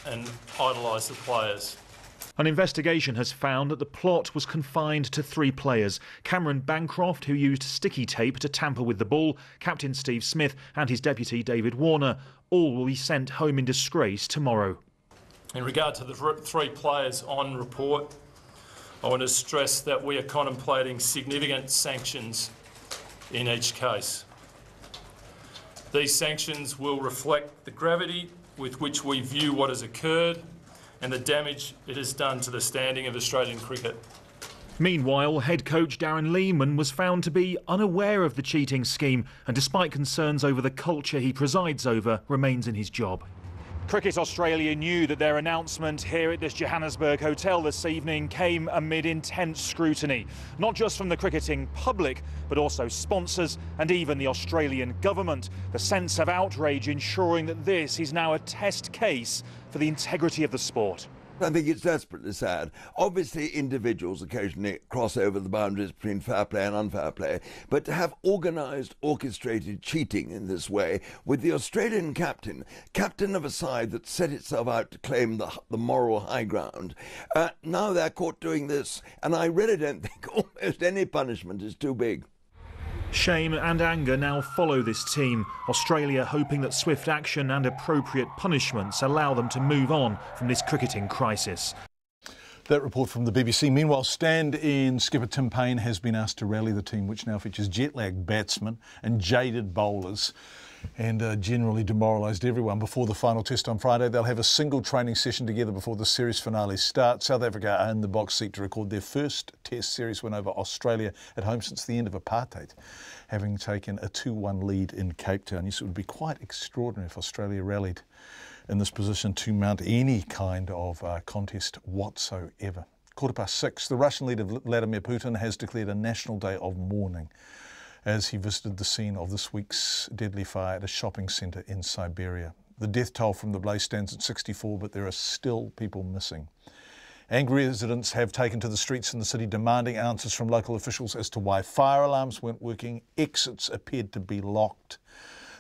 and idolise the players. An investigation has found that the plot was confined to 3 players. Cameron Bancroft, who used sticky tape to tamper with the ball, Captain Steve Smith and his deputy David Warner. All will be sent home in disgrace tomorrow. In regard to the 3 players on report, I want to stress that we are contemplating significant sanctions in each case. These sanctions will reflect the gravity with which we view what has occurred and the damage it has done to the standing of Australian cricket. Meanwhile, head coach Darren Lehmann was found to be unaware of the cheating scheme and, despite concerns over the culture he presides over, remains in his job. Cricket Australia knew that their announcement here at this Johannesburg hotel this evening came amid intense scrutiny, not just from the cricketing public, but also sponsors and even the Australian government. The sense of outrage ensuring that this is now a test case for the integrity of the sport. I think it's desperately sad. Obviously, individuals occasionally cross over the boundaries between fair play and unfair play, but to have organised, orchestrated cheating in this way, with the Australian captain of a side that set itself out to claim the moral high ground, now they're caught doing this, and I really don't think almost any punishment is too big. Shame and anger now follow this team, Australia hoping that swift action and appropriate punishments allow them to move on from this cricketing crisis. That report from the BBC. Meanwhile, stand-in skipper Tim Payne has been asked to rally the team, which now features jet-lagged batsmen and jaded bowlers, and generally demoralised everyone. Before the final test on Friday, they'll have a single training session together before the series finale starts. South Africa are in the box seat to record their first test series win over Australia at home since the end of apartheid, having taken a 2-1 lead in Cape Town. Yes, it would be quite extraordinary if Australia rallied in this position to mount any kind of contest whatsoever. 6:15, the Russian leader Vladimir Putin has declared a national day of mourning as he visited the scene of this week's deadly fire at a shopping centre in Siberia. The death toll from the blaze stands at 64, but there are still people missing. Angry residents have taken to the streets in the city demanding answers from local officials as to why fire alarms weren't working. Exits appeared to be locked.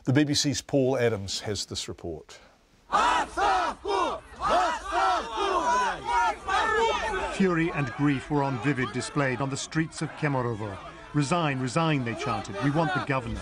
The BBC's Paul Adams has this report. Fury and grief were on vivid display on the streets of Kemerovo. Resign, resign, they chanted. We want the governor.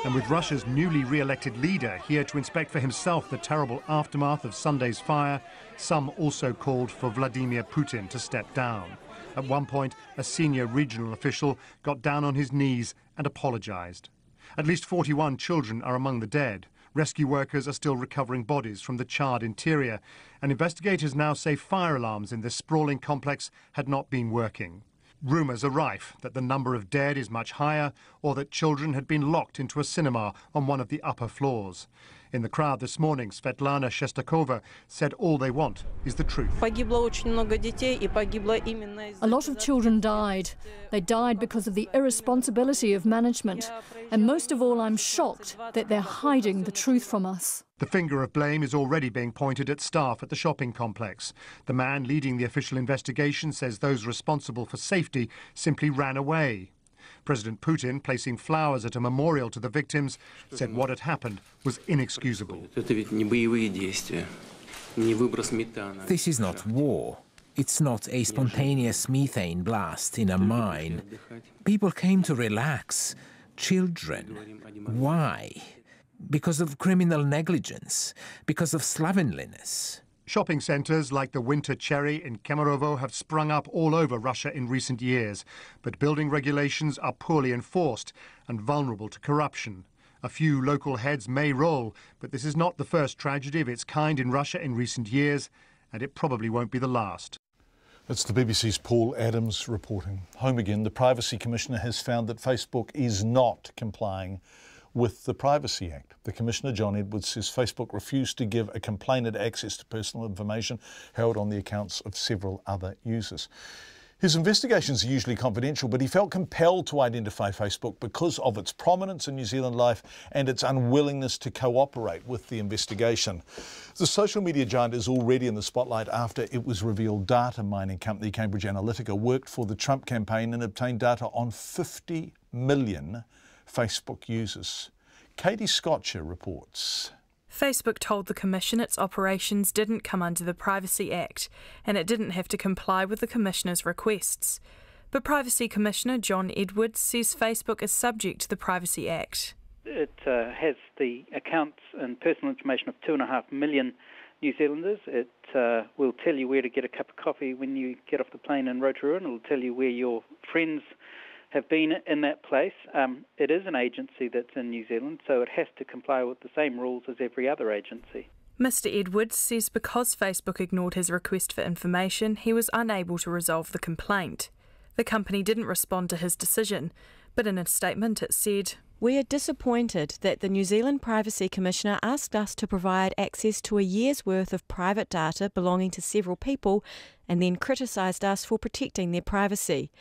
And with Russia's newly re-elected leader here to inspect for himself the terrible aftermath of Sunday's fire, some also called for Vladimir Putin to step down. At one point, a senior regional official got down on his knees and apologised. At least 41 children are among the dead. Rescue workers are still recovering bodies from the charred interior, and investigators now say fire alarms in this sprawling complex had not been working. Rumours are rife that the number of dead is much higher, or that children had been locked into a cinema on one of the upper floors. In the crowd this morning, Svetlana Shestakova said all they want is the truth. A lot of children died. They died because of the irresponsibility of management. And most of all, I'm shocked that they're hiding the truth from us. The finger of blame is already being pointed at staff at the shopping complex. The man leading the official investigation says those responsible for safety simply ran away. President Putin, placing flowers at a memorial to the victims, said what had happened was inexcusable. This is not war. It's not a spontaneous methane blast in a mine. People came to relax. Children. Why? Because of criminal negligence. Because of slovenliness. Shopping centres like the Winter Cherry in Kemerovo have sprung up all over Russia in recent years, but building regulations are poorly enforced and vulnerable to corruption. A few local heads may roll, but this is not the first tragedy of its kind in Russia in recent years, and it probably won't be the last. It's the BBC's Paul Adams reporting. Home again, the Privacy Commissioner has found that Facebook is not complying with the Privacy Act. The Commissioner, John Edwards, says Facebook refused to give a complainant access to personal information held on the accounts of several other users. His investigations are usually confidential, but he felt compelled to identify Facebook because of its prominence in New Zealand life and its unwillingness to cooperate with the investigation. The social media giant is already in the spotlight after it was revealed data mining company Cambridge Analytica worked for the Trump campaign and obtained data on 50 million Facebook users. Katie Scotcher reports. Facebook told the Commission its operations didn't come under the Privacy Act, and it didn't have to comply with the Commissioner's requests. But Privacy Commissioner John Edwards says Facebook is subject to the Privacy Act. It has the accounts and personal information of 2.5 million New Zealanders. It will tell you where to get a cup of coffee when you get off the plane in Rotorua, and it will tell you where your friends have been in that place. It is an agency that's in New Zealand, so it has to comply with the same rules as every other agency. Mr Edwards says because Facebook ignored his request for information, he was unable to resolve the complaint. The company didn't respond to his decision, but in a statement it said, "We are disappointed that the New Zealand Privacy Commissioner asked us to provide access to a year's worth of private data belonging to several people and then criticised us for protecting their privacy.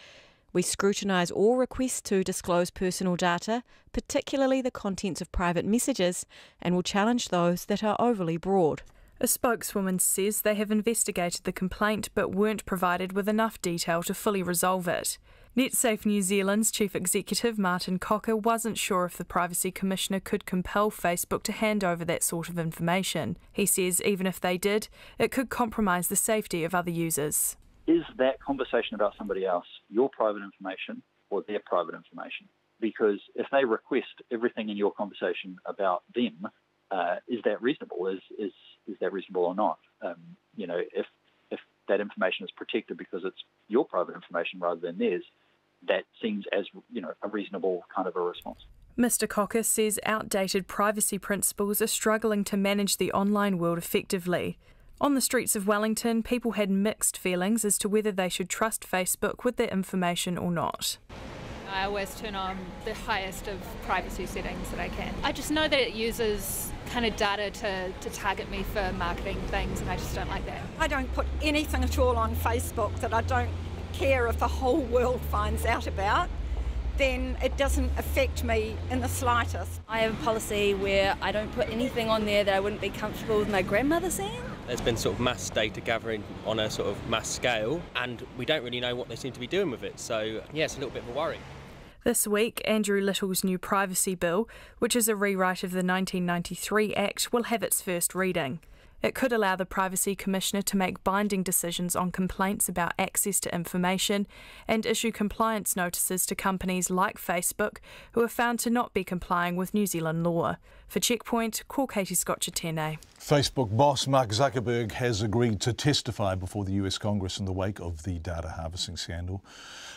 We scrutinise all requests to disclose personal data, particularly the contents of private messages, and will challenge those that are overly broad." A spokeswoman says they have investigated the complaint but weren't provided with enough detail to fully resolve it. NetSafe New Zealand's Chief Executive Martin Cocker wasn't sure if the Privacy Commissioner could compel Facebook to hand over that sort of information. He says even if they did, it could compromise the safety of other users. Is that conversation about somebody else your private information or their private information? Because if they request everything in your conversation about them, is that reasonable? Is that reasonable or not? If that information is protected because it's your private information rather than theirs, that seems as a reasonable kind of a response. Mr Cocker says outdated privacy principles are struggling to manage the online world effectively. On the streets of Wellington, people had mixed feelings as to whether they should trust Facebook with their information or not. I always turn on the highest of privacy settings that I can. I just know that it uses kind of data to target me for marketing things, and I just don't like that. I don't put anything at all on Facebook that I don't care if the whole world finds out about. Then it doesn't affect me in the slightest. I have a policy where I don't put anything on there that I wouldn't be comfortable with my grandmother seeing. There's been sort of mass data gathering on a sort of mass scale, and we don't really know what they seem to be doing with it. So, yeah, it's a little bit of a worry. This week, Andrew Little's new privacy bill, which is a rewrite of the 1993 Act, will have its first reading. It could allow the Privacy Commissioner to make binding decisions on complaints about access to information and issue compliance notices to companies like Facebook who are found to not be complying with New Zealand law. For Checkpoint, ko Katie Scotchetene. Facebook boss Mark Zuckerberg has agreed to testify before the US Congress in the wake of the data harvesting scandal.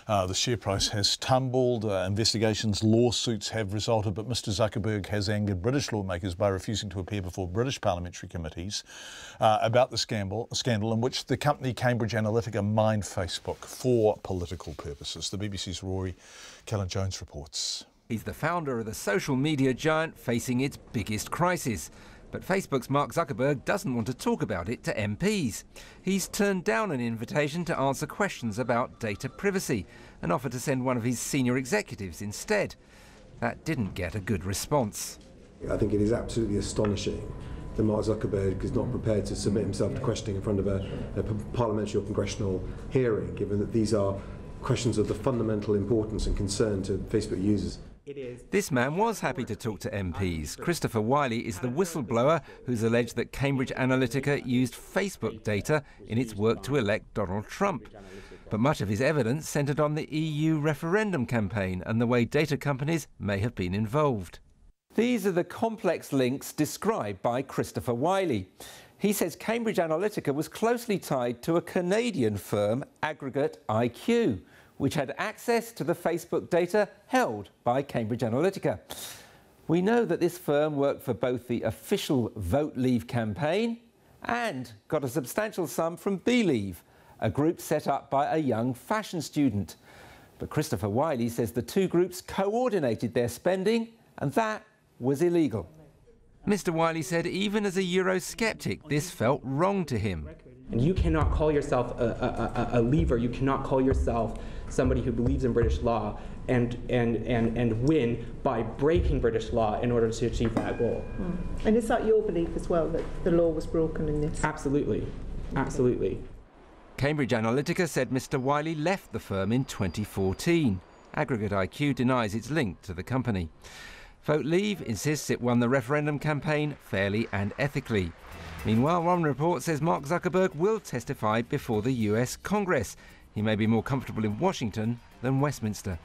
The share price has tumbled, investigations, lawsuits have resulted, but Mr Zuckerberg has angered British lawmakers by refusing to appear before British parliamentary committees about the scandal in which the company Cambridge Analytica mined Facebook for political purposes. The BBC's Rory Callan-Jones reports. He's the founder of the social media giant facing its biggest crisis. But Facebook's Mark Zuckerberg doesn't want to talk about it to MPs. He's turned down an invitation to answer questions about data privacy and offered to send one of his senior executives instead. That didn't get a good response. I think it is absolutely astonishing that Mark Zuckerberg is not prepared to submit himself to questioning in front of a parliamentary or congressional hearing, given that these are questions of the fundamental importance and concern to Facebook users. This man was happy to talk to MPs. Christopher Wiley is the whistleblower who's alleged that Cambridge Analytica used Facebook data in its work to elect Donald Trump. But much of his evidence centred on the EU referendum campaign and the way data companies may have been involved. These are the complex links described by Christopher Wiley. He says Cambridge Analytica was closely tied to a Canadian firm, Aggregate IQ, which had access to the Facebook data held by Cambridge Analytica. We know that this firm worked for both the official Vote Leave campaign and got a substantial sum from Believe, a group set up by a young fashion student. But Christopher Wiley says the two groups coordinated their spending, and that was illegal. Mr. Wiley said even as a Eurosceptic, this felt wrong to him. And you cannot call yourself a leaver, you cannot call yourself somebody who believes in British law and win by breaking British law in order to achieve that goal. And is that your belief as well, that the law was broken in this? Absolutely, absolutely. Cambridge Analytica said Mr. Wiley left the firm in 2014. Aggregate IQ denies its link to the company. Vote Leave insists it won the referendum campaign fairly and ethically. Meanwhile, one report says Mark Zuckerberg will testify before the US Congress. He may be more comfortable in Washington than Westminster.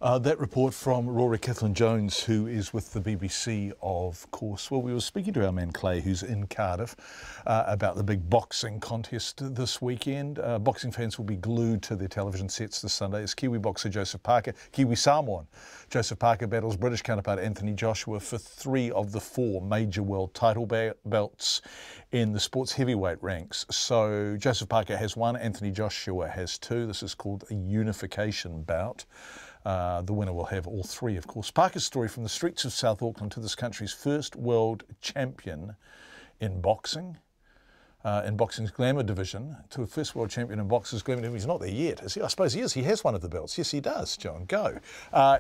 That report from Rory Kathleen-Jones, who is with the BBC, of course. Well, we were speaking to our man Clay, who's in Cardiff, about the big boxing contest this weekend. Boxing fans will be glued to their television sets this Sunday as Kiwi boxer Kiwi Samoan Joseph Parker battles British counterpart Anthony Joshua for 3 of the 4 major world title belts in the sports heavyweight ranks. So Joseph Parker has 1, Anthony Joshua has 2. This is called a unification bout. The winner will have all 3, of course. Parker's story from the streets of South Auckland to this country's first world champion in boxing's glamour division, to a first world champion in boxing's glamour division. He's not there yet, is he? I suppose he is. He has one of the belts. Yes, he does, John. Go.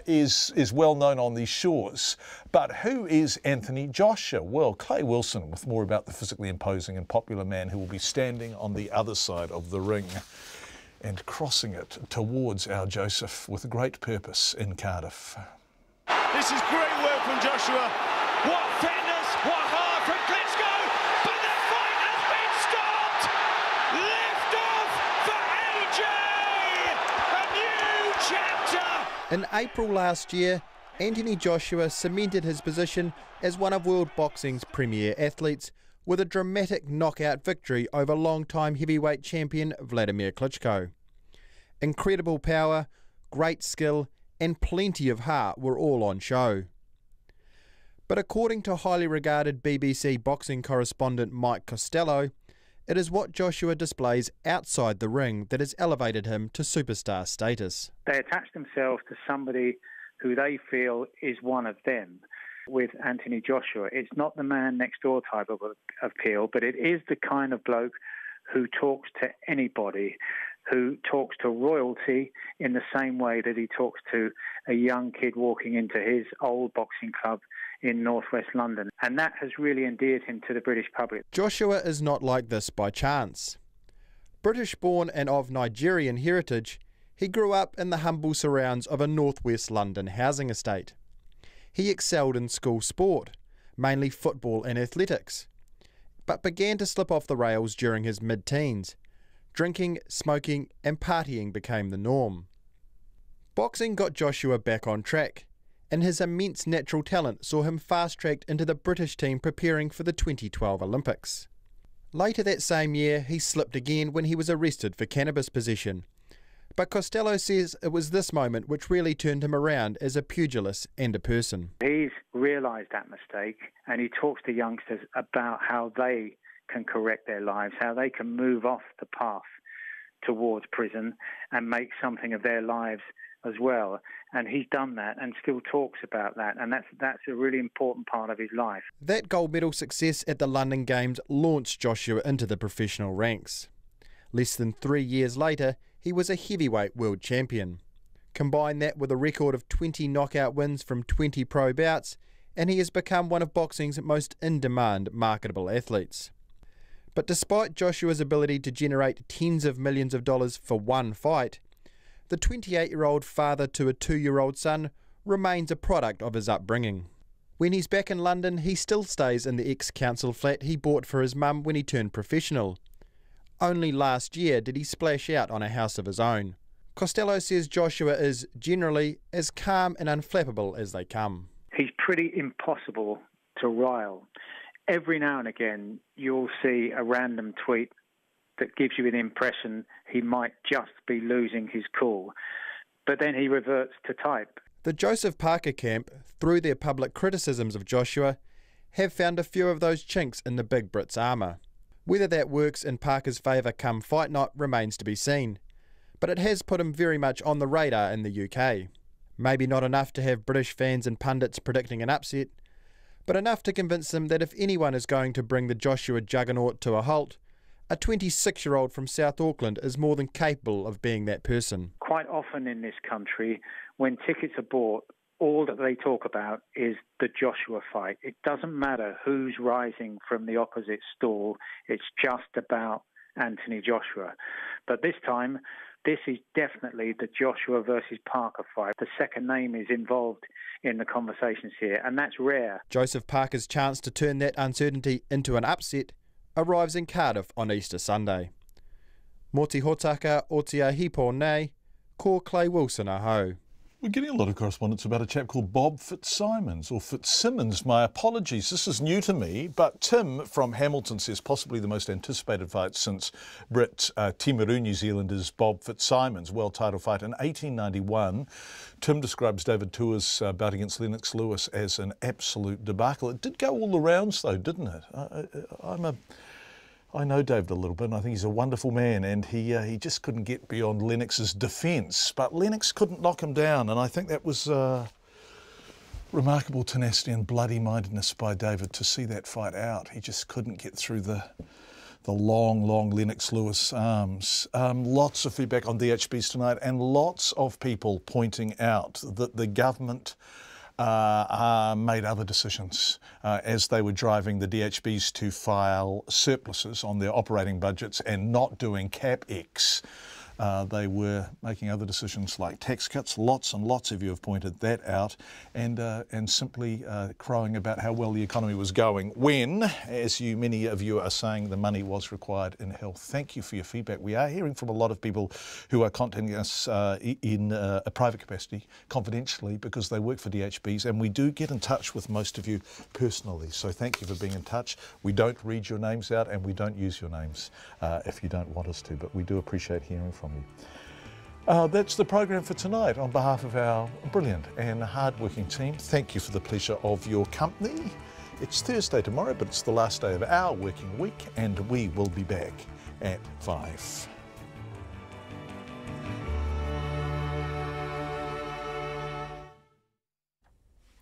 Is well known on these shores. But who is Anthony Joshua? Well, Clay Wilson with more about the physically imposing and popular man who will be standing on the other side of the ring and crossing it towards our Joseph with great purpose in Cardiff. This is great work from Joshua. What fitness, what heart from Klitschko, but the fight has been stopped. Lift off for AJ, a new chapter. In April last year, Anthony Joshua cemented his position as one of world boxing's premier athletes with a dramatic knockout victory over long-time heavyweight champion Vladimir Klitschko. Incredible power, great skill and plenty of heart were all on show. But according to highly regarded BBC boxing correspondent Mike Costello, it is what Joshua displays outside the ring that has elevated him to superstar status. They attach themselves to somebody who they feel is one of them. With Anthony Joshua, it's not the man next door type of appeal, but it is the kind of bloke who talks to anybody, who talks to royalty in the same way that he talks to a young kid walking into his old boxing club in northwest London. And that has really endeared him to the British public. Joshua is not like this by chance. British-born and of Nigerian heritage, he grew up in the humble surrounds of a northwest London housing estate. He excelled in school sport, mainly football and athletics, but began to slip off the rails during his mid-teens. Drinking, smoking and partying became the norm. Boxing got Joshua back on track, and his immense natural talent saw him fast-tracked into the British team preparing for the 2012 Olympics. Later that same year, he slipped again when he was arrested for cannabis possession. But Costello says it was this moment which really turned him around as a pugilist and a person. He's realised that mistake, and he talks to youngsters about how they can correct their lives, how they can move off the path towards prison and make something of their lives as well. And he's done that and still talks about that, and that's a really important part of his life. That gold medal success at the London Games launched Joshua into the professional ranks. Less than 3 years later, he was a heavyweight world champion. Combine that with a record of 20 knockout wins from 20 pro bouts, and he has become one of boxing's most in-demand marketable athletes. But despite Joshua's ability to generate tens of millions of dollars for one fight, the 28-year-old father to a 2-year-old son remains a product of his upbringing. When he's back in London, he still stays in the ex-council flat he bought for his mum when he turned professional. Only last year did he splash out on a house of his own. Costello says Joshua is generally as calm and unflappable as they come. He's pretty impossible to rile. Every now and again, you'll see a random tweet that gives you the impression he might just be losing his cool. But then he reverts to type. The Joseph Parker camp, through their public criticisms of Joshua, have found a few of those chinks in the Big Brit's armour. Whether that works in Parker's favour come fight night remains to be seen, but it has put him very much on the radar in the UK. Maybe not enough to have British fans and pundits predicting an upset, but enough to convince them that if anyone is going to bring the Joshua juggernaut to a halt, a 26-year-old from South Auckland is more than capable of being that person. Quite often in this country, when tickets are bought, all that they talk about is the Joshua fight. It doesn't matter who's rising from the opposite stall. It's just about Anthony Joshua. But this time, This is definitely the Joshua versus Parker fight. The second name is involved in the conversations here, and that's rare. Joseph Parker's chance to turn that uncertainty into an upset arrives in Cardiff on Easter Sunday. Moti hotaka o tia hipo nei, ko Clay Wilson aho. We're getting a lot of correspondence about a chap called Bob Fitzsimons, or Fitzsimmons. My apologies, this is new to me, but Tim from Hamilton says possibly the most anticipated fight since Brit Timaru New Zealanders Bob Fitzsimons' world title fight in 1891. Tim describes David Tua's bout against Lennox Lewis as an absolute debacle. It did go all the rounds though, didn't it? I know David a little bit, and I think he's a wonderful man, and he just couldn't get beyond Lennox's defence, but Lennox couldn't knock him down, and I think that was remarkable tenacity and bloody-mindedness by David to see that fight out. He just couldn't get through the long Lennox Lewis arms. Lots of feedback on DHBs tonight, and lots of people pointing out that the government made other decisions as they were driving the DHBs to file surpluses on their operating budgets and not doing CapEx. They were making other decisions like tax cuts. Lots and lots of you have pointed that out, and simply crowing about how well the economy was going when, as many of you are saying, the money was required in health. Thank you for your feedback. We are hearing from a lot of people who are contacting us in a private capacity, confidentially, because they work for DHBs, and we do get in touch with most of you personally. So thank you for being in touch. We don't read your names out, and we don't use your names if you don't want us to, but we do appreciate hearing from you. That's the program for tonight. On behalf of our brilliant and hard-working team, thank you for the pleasure of your company. It's Thursday tomorrow, but it's the last day of our working week, and we will be back at 5.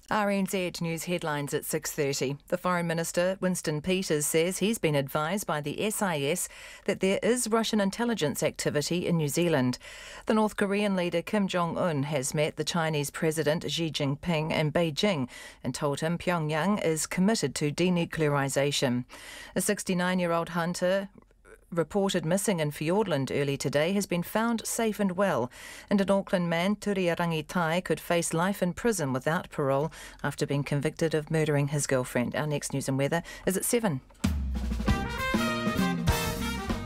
RNZ News headlines at 6:30. The Foreign Minister, Winston Peters, says he's been advised by the SIS that there is Russian intelligence activity in New Zealand. The North Korean leader Kim Jong-un has met the Chinese President Xi Jinping in Beijing and told him Pyongyang is committed to denuclearisation. A 69-year-old hunter reported missing in Fiordland early today has been found safe and well, and an Auckland man, Turia Rangitai, could face life in prison without parole after being convicted of murdering his girlfriend. Our next news and weather is at 7.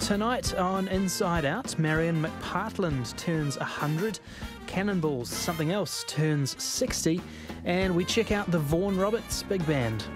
Tonight on Inside Out, Marion McPartland turns 100, Cannonballs Something Else turns 60, and we check out the Vaughan Roberts Big Band.